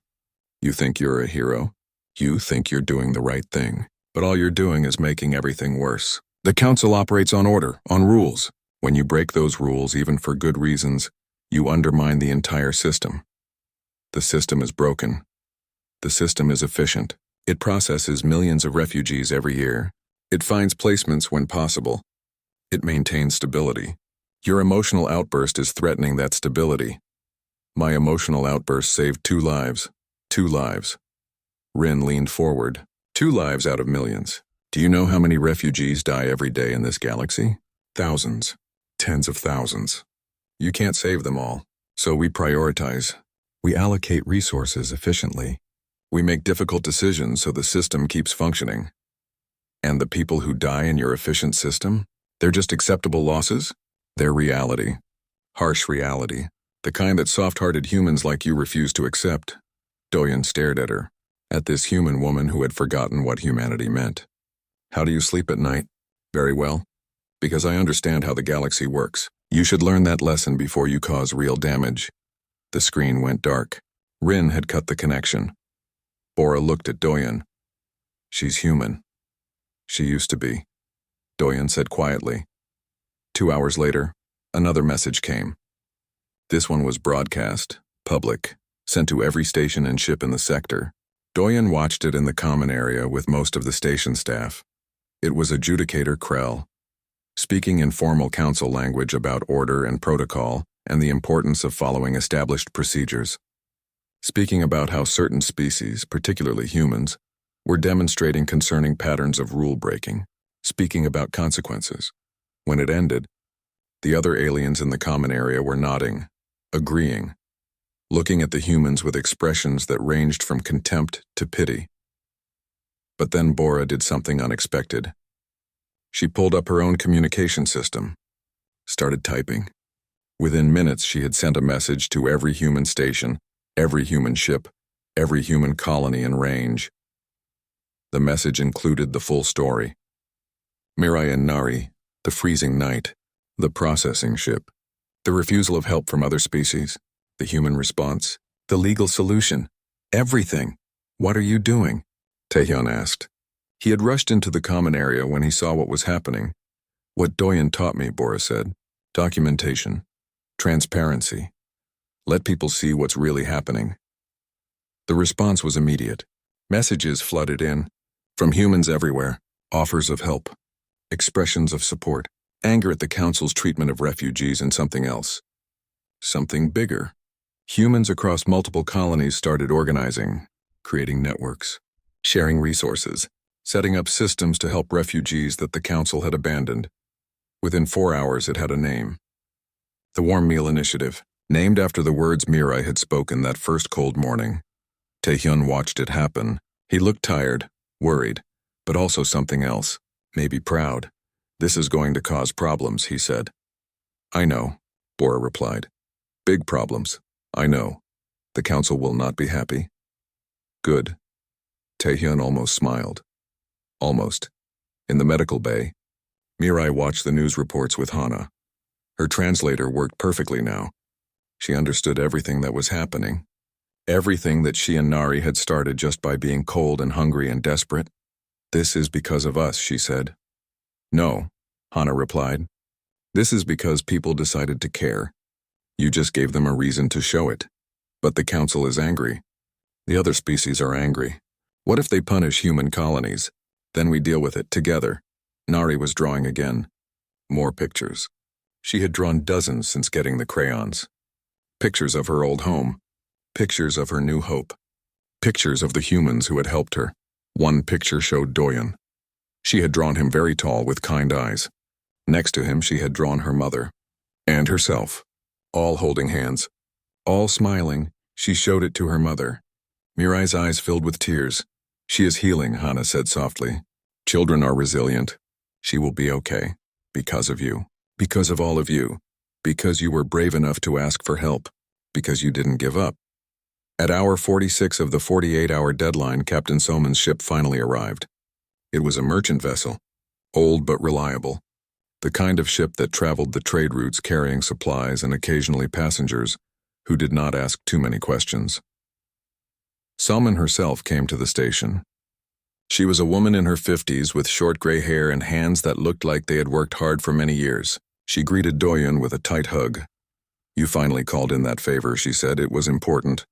You think you're a hero? You think you're doing the right thing. But all you're doing is making everything worse. The council operates on order, on rules. When you break those rules, even for good reasons, you undermine the entire system. The system is broken. The system is efficient. It processes millions of refugees every year. It finds placements when possible. It maintains stability. Your emotional outburst is threatening that stability. My emotional outburst saved 2 lives. 2 lives. Rin leaned forward. 2 lives out of millions. Do you know how many refugees die every day in this galaxy? Thousands. Tens of thousands. You can't save them all. So we prioritize. We allocate resources efficiently. We make difficult decisions so the system keeps functioning. And the people who die in your efficient system? They're just acceptable losses? They're reality. Harsh reality. The kind that soft-hearted humans like you refuse to accept. Doyun stared at her. at this human woman who had forgotten what humanity meant. How do you sleep at night? Very well. Because I understand how the galaxy works. You should learn that lesson before you cause real damage. The screen went dark. Rin had cut the connection. Bora looked at Doyen. She's human. She used to be, Doyen said quietly. 2 hours later, another message came. This one was broadcast, public, sent to every station and ship in the sector. Doyen watched it in the common area with most of the station staff. It was Adjudicator Krell, speaking in formal council language about order and protocol and the importance of following established procedures. Speaking about how certain species, particularly humans, were demonstrating concerning patterns of rule-breaking, speaking about consequences. When it ended, the other aliens in the common area were nodding, agreeing, looking at the humans with expressions that ranged from contempt to pity. But then Bora did something unexpected. She pulled up her own communication system, started typing. Within minutes, she had sent a message to every human station, every human ship, every human colony in range. The message included the full story. Mirai and Nari, the freezing night, the processing ship, the refusal of help from other species, the human response, the legal solution, everything. What are you doing? Taehyun asked. He had rushed into the common area when he saw what was happening. What Doyen taught me, Bora said. Documentation. Transparency. Let people see what's really happening. The response was immediate. Messages flooded in, from humans everywhere, offers of help, expressions of support, anger at the Council's treatment of refugees, and something else. Something bigger. Humans across multiple colonies started organizing, creating networks, sharing resources, setting up systems to help refugees that the Council had abandoned. Within 4 hours, it had a name. The Warm Meal Initiative, named after the words Mirai had spoken that first cold morning. Taehyun watched it happen. He looked tired, worried, but also something else, maybe proud. This is going to cause problems, he said. I know, Bora replied. Big problems, I know. The Council will not be happy. Good. Taehyun almost smiled. Almost. In the medical bay, Mirai watched the news reports with Hana. Her translator worked perfectly now. She understood everything that was happening. Everything that she and Nari had started just by being cold and hungry and desperate. This is because of us, she said. No, Hana replied. This is because people decided to care. You just gave them a reason to show it. But the Council is angry. The other species are angry. What if they punish human colonies? Then we deal with it together. Nari was drawing again. More pictures. She had drawn dozens since getting the crayons. Pictures of her old home. Pictures of her new hope. Pictures of the humans who had helped her. One picture showed Doyen. She had drawn him very tall with kind eyes. Next to him she had drawn her mother. And herself. All holding hands. All smiling, she showed it to her mother. Mirai's eyes filled with tears. She is healing, Hana said softly. Children are resilient. She will be okay. Because of you. Because of all of you. Because you were brave enough to ask for help. Because you didn't give up. At hour 46 of the 48-hour deadline, Captain Soman's ship finally arrived. It was a merchant vessel, old but reliable, the kind of ship that traveled the trade routes carrying supplies and occasionally passengers who did not ask too many questions. Soman herself came to the station. She was a woman in her 50s with short gray hair and hands that looked like they had worked hard for many years. She greeted Doyen with a tight hug. You finally called in that favor, she said. It was important.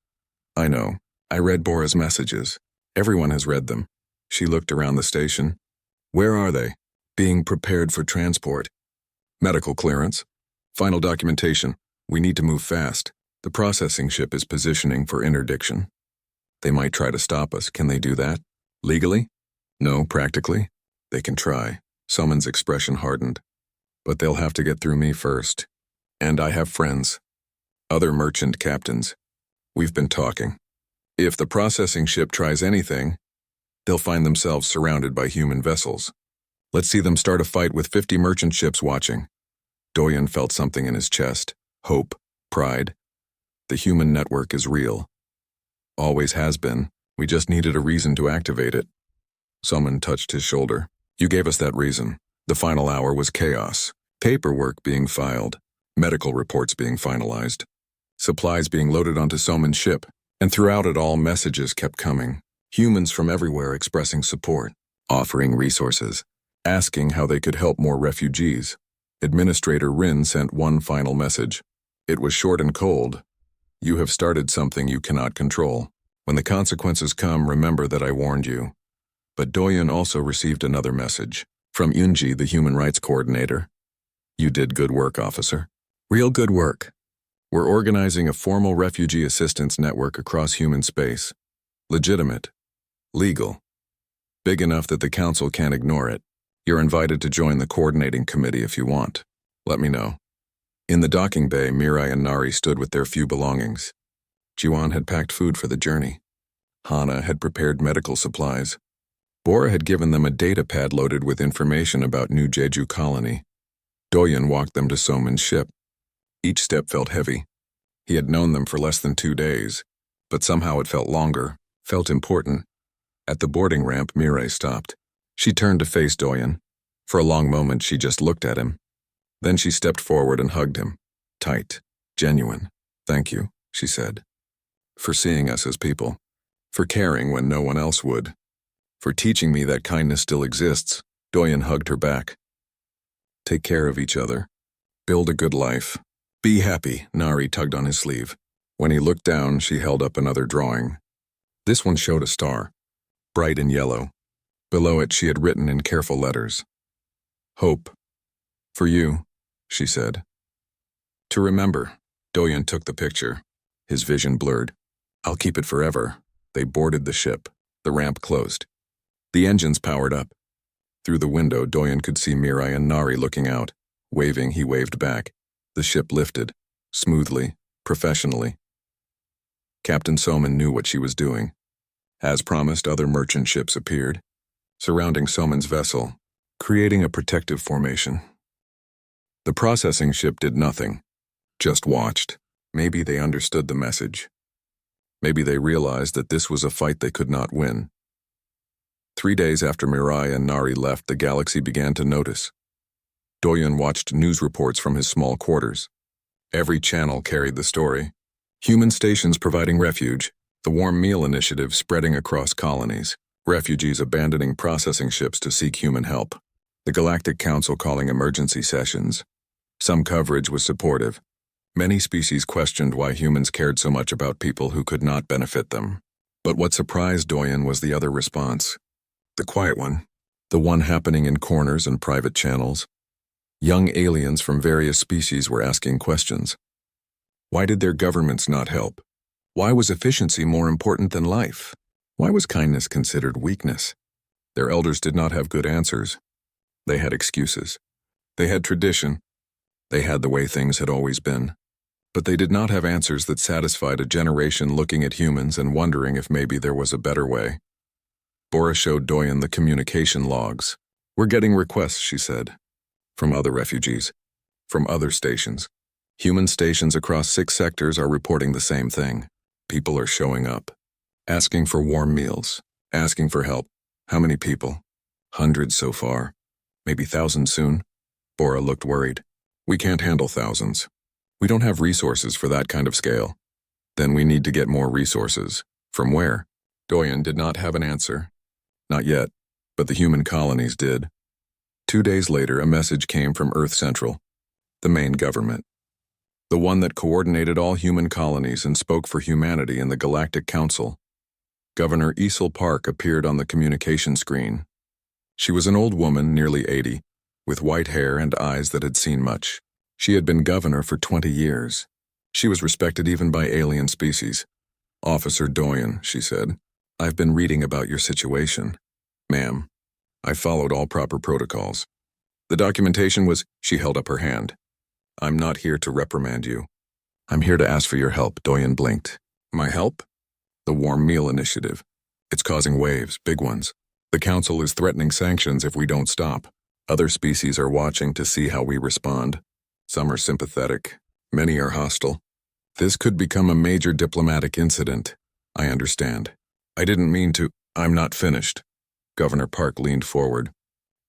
I know. I read Bora's messages. Everyone has read them. She looked around the station. Where are they? Being prepared for transport. Medical clearance. Final documentation. We need to move fast. The processing ship is positioning for interdiction. They might try to stop us. Can they do that? Legally? No, practically. They can try. Soman's expression hardened. But they'll have to get through me first. And I have friends. Other merchant captains. We've been talking. If the processing ship tries anything, they'll find themselves surrounded by human vessels. Let's see them start a fight with 50 merchant ships watching. Doyen felt something in his chest. Hope. Pride. The human network is real. Always has been. We just needed a reason to activate it. Someone touched his shoulder. You gave us that reason. The final hour was chaos. Paperwork being filed, medical reports being finalized, supplies being loaded onto Soman's ship, and throughout it all messages kept coming. Humans from everywhere expressing support, offering resources, asking how they could help more refugees. Administrator Rin sent one final message. It was short and cold. You have started something you cannot control. When the consequences come, remember that I warned you. But Doyen also received another message from Yunji, the human rights coordinator. You did good work, officer. Real good work. We're organizing a formal refugee assistance network across human space. Legitimate. Legal. Big enough that the council can't ignore it. You're invited to join the coordinating committee if you want. Let me know. In the docking bay, Mirai and Nari stood with their few belongings. Jiwan had packed food for the journey. Hana had prepared medical supplies. Bora had given them a data pad loaded with information about New Jeju colony. Doyen walked them to Soman's ship. Each step felt heavy. He had known them for less than 2 days, but somehow it felt longer, felt important. At the boarding ramp, Mirai stopped. She turned to face Doyen. For a long moment, she just looked at him. Then she stepped forward and hugged him. Tight, genuine. Thank you, she said. For seeing us as people. For caring when no one else would. For teaching me that kindness still exists. Doyen hugged her back. Take care of each other. Build a good life. Be happy, Nari tugged on his sleeve. When he looked down, she held up another drawing. This one showed a star, bright and yellow. Below it, she had written in careful letters. Hope. For you, she said. To remember. Doyen took the picture. His vision blurred. I'll keep it forever. They boarded the ship. The ramp closed. The engines powered up. Through the window, Doyen could see Mirai and Nari looking out. Waving, he waved back. The ship lifted, smoothly, professionally. Captain Soman knew what she was doing. As promised, other merchant ships appeared, surrounding Soman's vessel, creating a protective formation. The processing ship did nothing, just watched. Maybe they understood the message. Maybe they realized that this was a fight they could not win. 3 days after Mirai and Nari left, the galaxy began to notice. Doyen watched news reports from his small quarters. Every channel carried the story. Human stations providing refuge, the warm meal initiative spreading across colonies, refugees abandoning processing ships to seek human help, the Galactic Council calling emergency sessions. Some coverage was supportive. Many species questioned why humans cared so much about people who could not benefit them. But what surprised Doyen was the other response. The quiet one, the one happening in corners and private channels. Young aliens from various species were asking questions. Why did their governments not help? Why was efficiency more important than life? Why was kindness considered weakness? Their elders did not have good answers. They had excuses. They had tradition. They had the way things had always been. But they did not have answers that satisfied a generation looking at humans and wondering if maybe there was a better way. Bora showed Doyen the communication logs. We're getting requests, she said. From other refugees. From other stations. Human stations across 6 sectors are reporting the same thing. People are showing up. Asking for warm meals. Asking for help. How many people? Hundreds so far. Maybe thousands soon. Bora looked worried. We can't handle thousands. We don't have resources for that kind of scale. Then we need to get more resources. From where? Doyen did not have an answer. Not yet, but the human colonies did. 2 days later, a message came from Earth Central, the main government. The one that coordinated all human colonies and spoke for humanity in the Galactic Council. Governor Isel Park appeared on the communication screen. She was an old woman, nearly 80, with white hair and eyes that had seen much. She had been governor for 20 years. She was respected even by alien species. Officer Doyen, she said, I've been reading about your situation. Ma'am, I followed all proper protocols. The documentation was, she held up her hand. I'm not here to reprimand you. I'm here to ask for your help, Doyen blinked. My help? The Warm Meal Initiative. It's causing waves, big ones. The Council is threatening sanctions if we don't stop. Other species are watching to see how we respond. Some are sympathetic. Many are hostile. This could become a major diplomatic incident. I understand. I didn't mean to. I'm not finished. Governor Park leaned forward.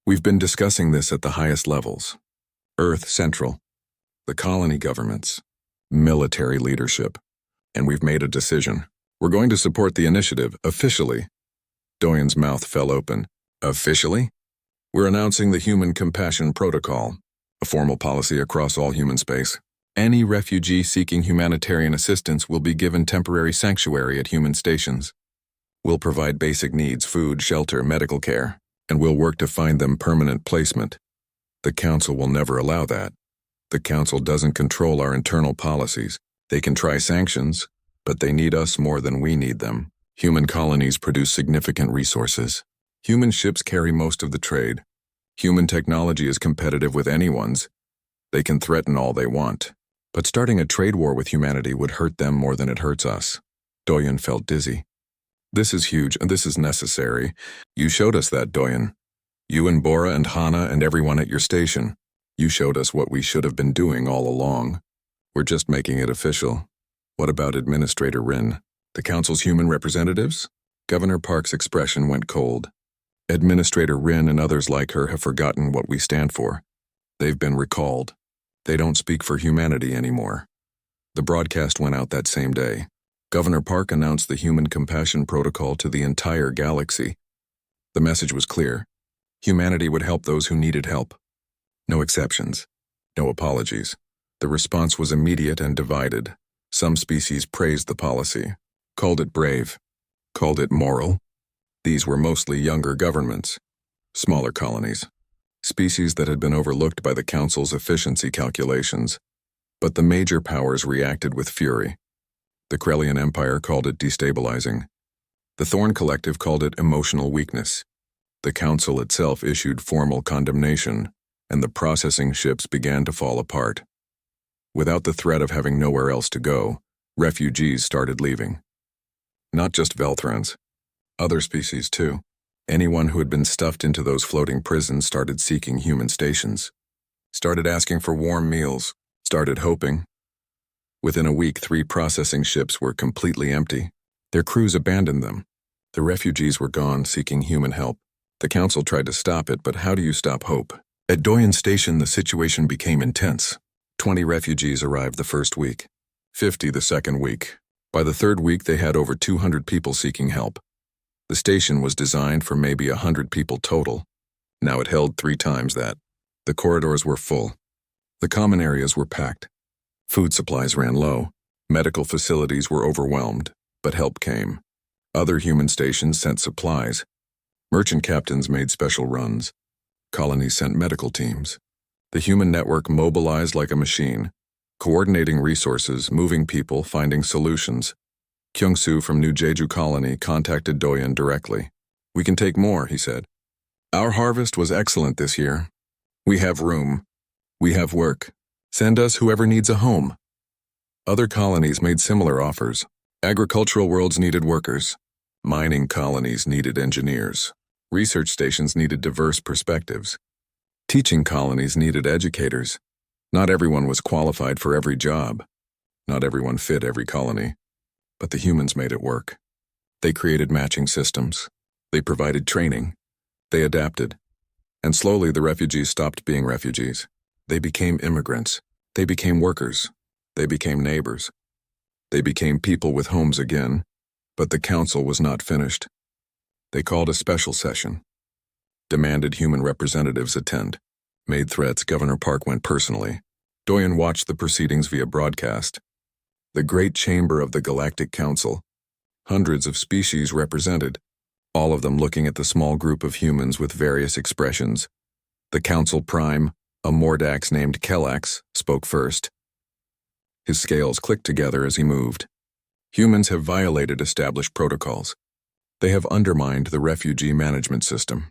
We've been discussing this at the highest levels. Earth Central, the colony governments, military leadership, and we've made a decision. We're going to support the initiative, officially. Doyen's mouth fell open. Officially? We're announcing the Human Compassion Protocol, a formal policy across all human space. Any refugee seeking humanitarian assistance will be given temporary sanctuary at human stations. We'll provide basic needs, food, shelter, medical care, and we'll work to find them permanent placement. The Council will never allow that. The Council doesn't control our internal policies. They can try sanctions, but they need us more than we need them. Human colonies produce significant resources. Human ships carry most of the trade. Human technology is competitive with anyone's. They can threaten all they want. But starting a trade war with humanity would hurt them more than it hurts us. Doyen felt dizzy. This is huge, and this is necessary. You showed us that, Doyen. You and Bora and Hana and everyone at your station. You showed us what we should have been doing all along. We're just making it official. What about Administrator Rin? The Council's human representatives? Governor Park's expression went cold. Administrator Rin and others like her have forgotten what we stand for. They've been recalled. They don't speak for humanity anymore. The broadcast went out that same day. Governor Park announced the Human Compassion Protocol to the entire galaxy. The message was clear. Humanity would help those who needed help. No exceptions. No apologies. The response was immediate and divided. Some species praised the policy, called it brave, called it moral. These were mostly younger governments, smaller colonies, species that had been overlooked by the Council's efficiency calculations. But the major powers reacted with fury. The Krellian Empire called it destabilizing. The Thorn Collective called it emotional weakness. The Council itself issued formal condemnation, and the processing ships began to fall apart. Without the threat of having nowhere else to go, refugees started leaving. Not just Velthrans. Other species, too. Anyone who had been stuffed into those floating prisons started seeking human stations, started asking for warm meals, started hoping. Within a week, 3 processing ships were completely empty. Their crews abandoned them. The refugees were gone, seeking human help. The Council tried to stop it, but how do you stop hope? At Doyen Station, the situation became intense. 20 refugees arrived the first week, 50 the second week. By the third week, they had over 200 people seeking help. The station was designed for maybe 100 people total. Now it held 3 times that. The corridors were full. The common areas were packed. Food supplies ran low. Medical facilities were overwhelmed, but help came. Other human stations sent supplies. Merchant captains made special runs. Colonies sent medical teams. The human network mobilized like a machine, coordinating resources, moving people, finding solutions. Kyung-soo from New Jeju Colony contacted Doyen directly. We can take more, he said. Our harvest was excellent this year. We have room. We have work. Send us whoever needs a home. Other colonies made similar offers. Agricultural worlds needed workers. Mining colonies needed engineers. Research stations needed diverse perspectives. Teaching colonies needed educators. Not everyone was qualified for every job. Not everyone fit every colony. But the humans made it work. They created matching systems. They provided training. They adapted. And slowly the refugees stopped being refugees. They became immigrants. They became workers. They became neighbors. They became people with homes again. But the Council was not finished. They called a special session. Demanded human representatives attend. Made threats. Governor Park went personally. Doyen watched the proceedings via broadcast. The great chamber of the Galactic Council. Hundreds of species represented, all of them looking at the small group of humans with various expressions. The Council Prime, a Mordax named Kellax, spoke first. His scales clicked together as he moved. Humans have violated established protocols. They have undermined the refugee management system.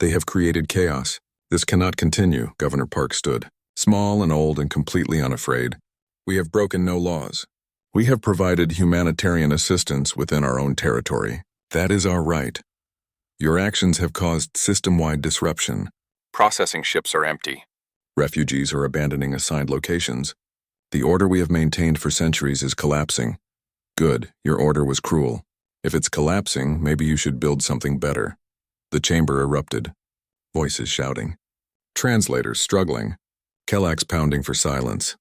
They have created chaos. This cannot continue, Governor Park stood, small and old and completely unafraid. We have broken no laws. We have provided humanitarian assistance within our own territory. That is our right. Your actions have caused system-wide disruption. Processing ships are empty. Refugees are abandoning assigned locations. The order we have maintained for centuries is collapsing. Good, your order was cruel. If it's collapsing, maybe you should build something better. The chamber erupted. Voices shouting. Translators struggling. Kellax pounding for silence.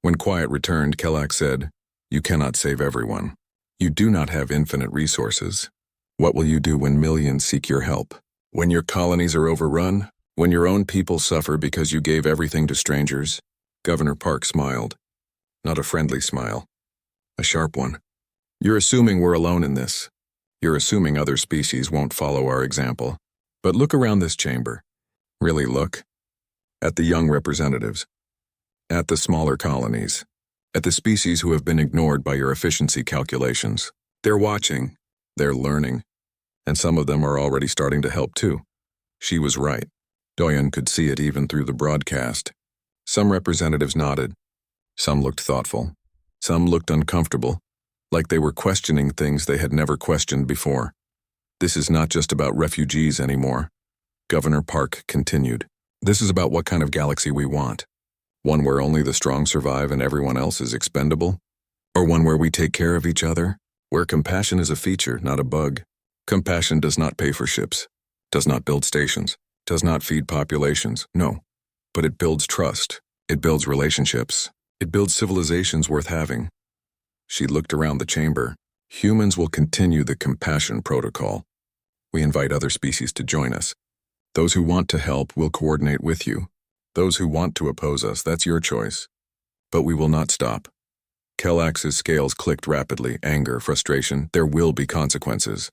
When quiet returned, Kellax said, "You cannot save everyone. You do not have infinite resources. What will you do when millions seek your help? When your colonies are overrun? When your own people suffer because you gave everything to strangers?" Governor Park smiled. Not a friendly smile. A sharp one. "You're assuming we're alone in this. You're assuming other species won't follow our example. But look around this chamber. Really look. At the young representatives. At the smaller colonies. At the species who have been ignored by your efficiency calculations. They're watching. They're learning. And some of them are already starting to help too." She was right. Doyen could see it even through the broadcast. Some representatives nodded. Some looked thoughtful. Some looked uncomfortable, like they were questioning things they had never questioned before. "This is not just about refugees anymore," Governor Park continued. "This is about what kind of galaxy we want. One where only the strong survive and everyone else is expendable? Or one where we take care of each other? Where compassion is a feature, not a bug. Compassion does not pay for ships, does not build stations, does not feed populations, no. But it builds trust, it builds relationships, it builds civilizations worth having." She looked around the chamber. "Humans will continue the compassion protocol. We invite other species to join us. Those who want to help will coordinate with you. Those who want to oppose us, that's your choice. But we will not stop." Kellax's scales clicked rapidly. Anger, frustration, there will be consequences.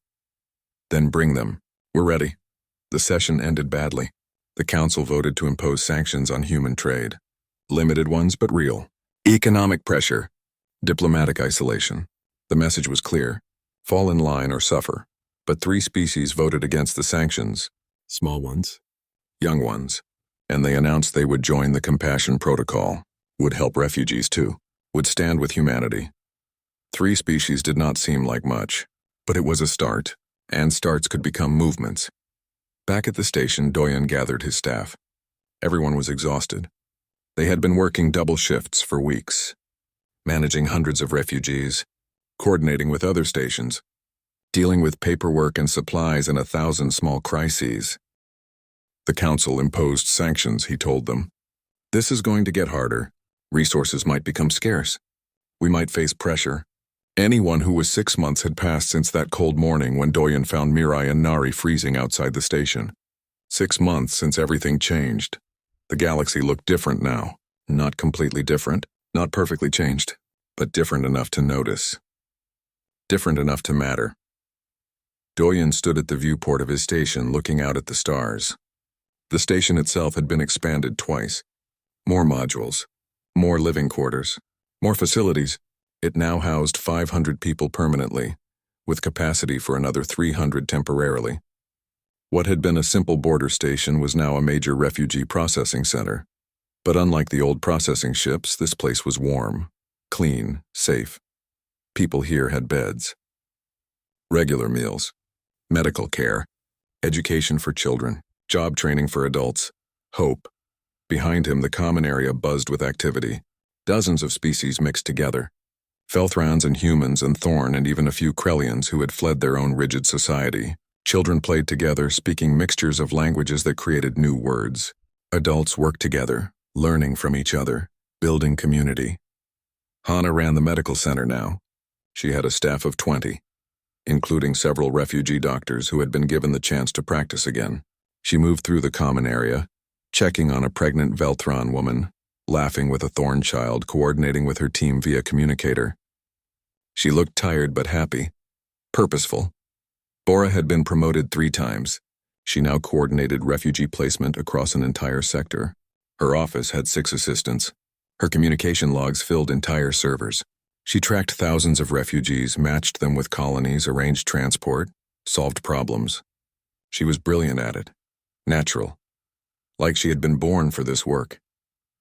"Then bring them. We're ready." The session ended badly. The council voted to impose sanctions on human trade. Limited ones, but real. Economic pressure. Diplomatic isolation. The message was clear. Fall in line or suffer. But 3 species voted against the sanctions. Small ones. Young ones. And they announced they would join the compassion protocol. Would help refugees too. Would stand with humanity. 3 species did not seem like much. But it was a start. And starts could become movements. Back at the station, Doyen gathered his staff. Everyone was exhausted. They had been working double shifts for weeks. Managing hundreds of refugees. Coordinating with other stations. Dealing with paperwork and supplies and 1,000 small crises. The council imposed sanctions, he told them. "This is going to get harder. Resources might become scarce. We might face pressure." Anyone who was 6 months had passed since that cold morning when Doyen found Mirai and Nari freezing outside the station. 6 months since everything changed. The galaxy looked different now. Not completely different, not perfectly changed, but different enough to notice. Different enough to matter. Doyen stood at the viewport of his station looking out at the stars. The station itself had been expanded twice. More modules. More living quarters. More facilities. It now housed 500 people permanently, with capacity for another 300 temporarily. What had been a simple border station was now a major refugee processing center. But unlike the old processing ships, this place was warm, clean, safe. People here had beds. Regular meals. Medical care. Education for children. Job training for adults. Hope. Behind him, the common area buzzed with activity. Dozens of species mixed together. Felthrans and humans and Thorn and even a few Krellians who had fled their own rigid society. Children played together, speaking mixtures of languages that created new words. Adults worked together, learning from each other, building community. Hana ran the medical center now. She had a staff of 20, including several refugee doctors who had been given the chance to practice again. She moved through the common area, checking on a pregnant Velthron woman, laughing with a Thorn child, coordinating with her team via communicator. She looked tired but happy, purposeful. Bora had been promoted 3 times. She now coordinated refugee placement across an entire sector. Her office had 6 assistants. Her communication logs filled entire servers. She tracked thousands of refugees, matched them with colonies, arranged transport, solved problems. She was brilliant at it. Natural. Like she had been born for this work.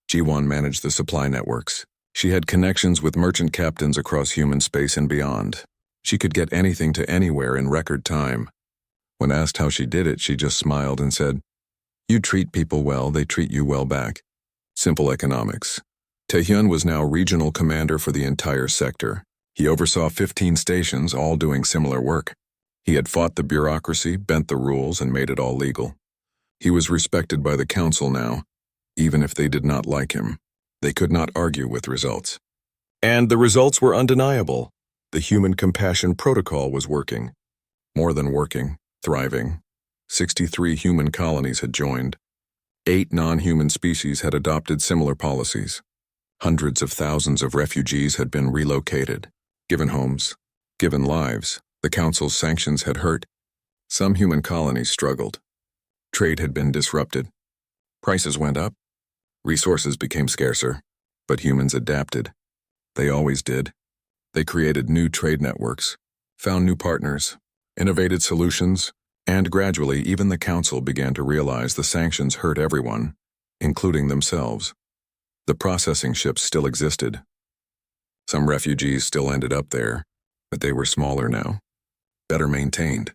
G1 managed the supply networks. She had connections with merchant captains across human space and beyond. She could get anything to anywhere in record time. When asked how she did it, she just smiled and said, "You treat people well, they treat you well back." Simple economics. Taehyun was now regional commander for the entire sector. He oversaw 15 stations, all doing similar work. He had fought the bureaucracy, bent the rules, and made it all legal. He was respected by the council now, even if they did not like him. They could not argue with results. And the results were undeniable. The human compassion protocol was working. More than working, thriving. 63 human colonies had joined. 8 non-human species had adopted similar policies. Hundreds of thousands of refugees had been relocated, given homes, given lives. The council's sanctions had hurt. Some human colonies struggled. Trade had been disrupted. Prices went up. Resources became scarcer. But humans adapted. They always did. They created new trade networks, found new partners, innovated solutions, and gradually even the council began to realize the sanctions hurt everyone, including themselves. The processing ships still existed. Some refugees still ended up there, but they were smaller now, better maintained.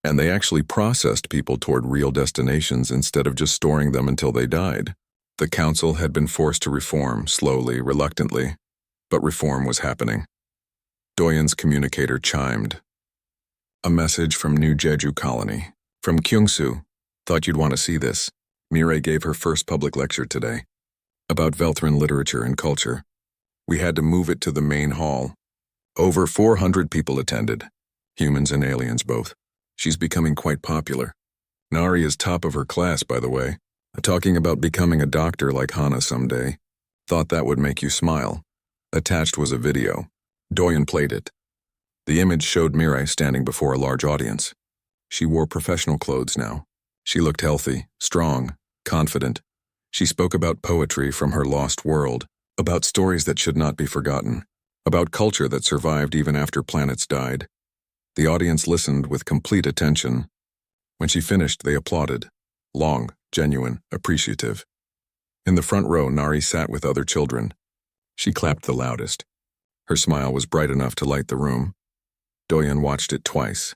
And they actually processed people toward real destinations instead of just storing them until they died. The council had been forced to reform, slowly, reluctantly, but reform was happening. Doyen's communicator chimed. A message from New Jeju Colony. From Kyungsoo. Thought you'd want to see this. Mireille gave her first public lecture today. About Velthran literature and culture. We had to move it to the main hall. Over 400 people attended. Humans and aliens both. She's becoming quite popular. Nari is top of her class, by the way. Talking about becoming a doctor like Hana someday. Thought that would make you smile. Attached was a video. Doyen played it. The image showed Mireille standing before a large audience. She wore professional clothes now. She looked healthy, strong, confident. She spoke about poetry from her lost world, about stories that should not be forgotten, about culture that survived even after planets died. The audience listened with complete attention. When she finished, they applauded. Long, genuine, appreciative. In the front row, Nari sat with other children. She clapped the loudest. Her smile was bright enough to light the room. Doyen watched it twice.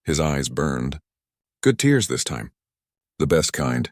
His eyes burned. Good tears this time. The best kind.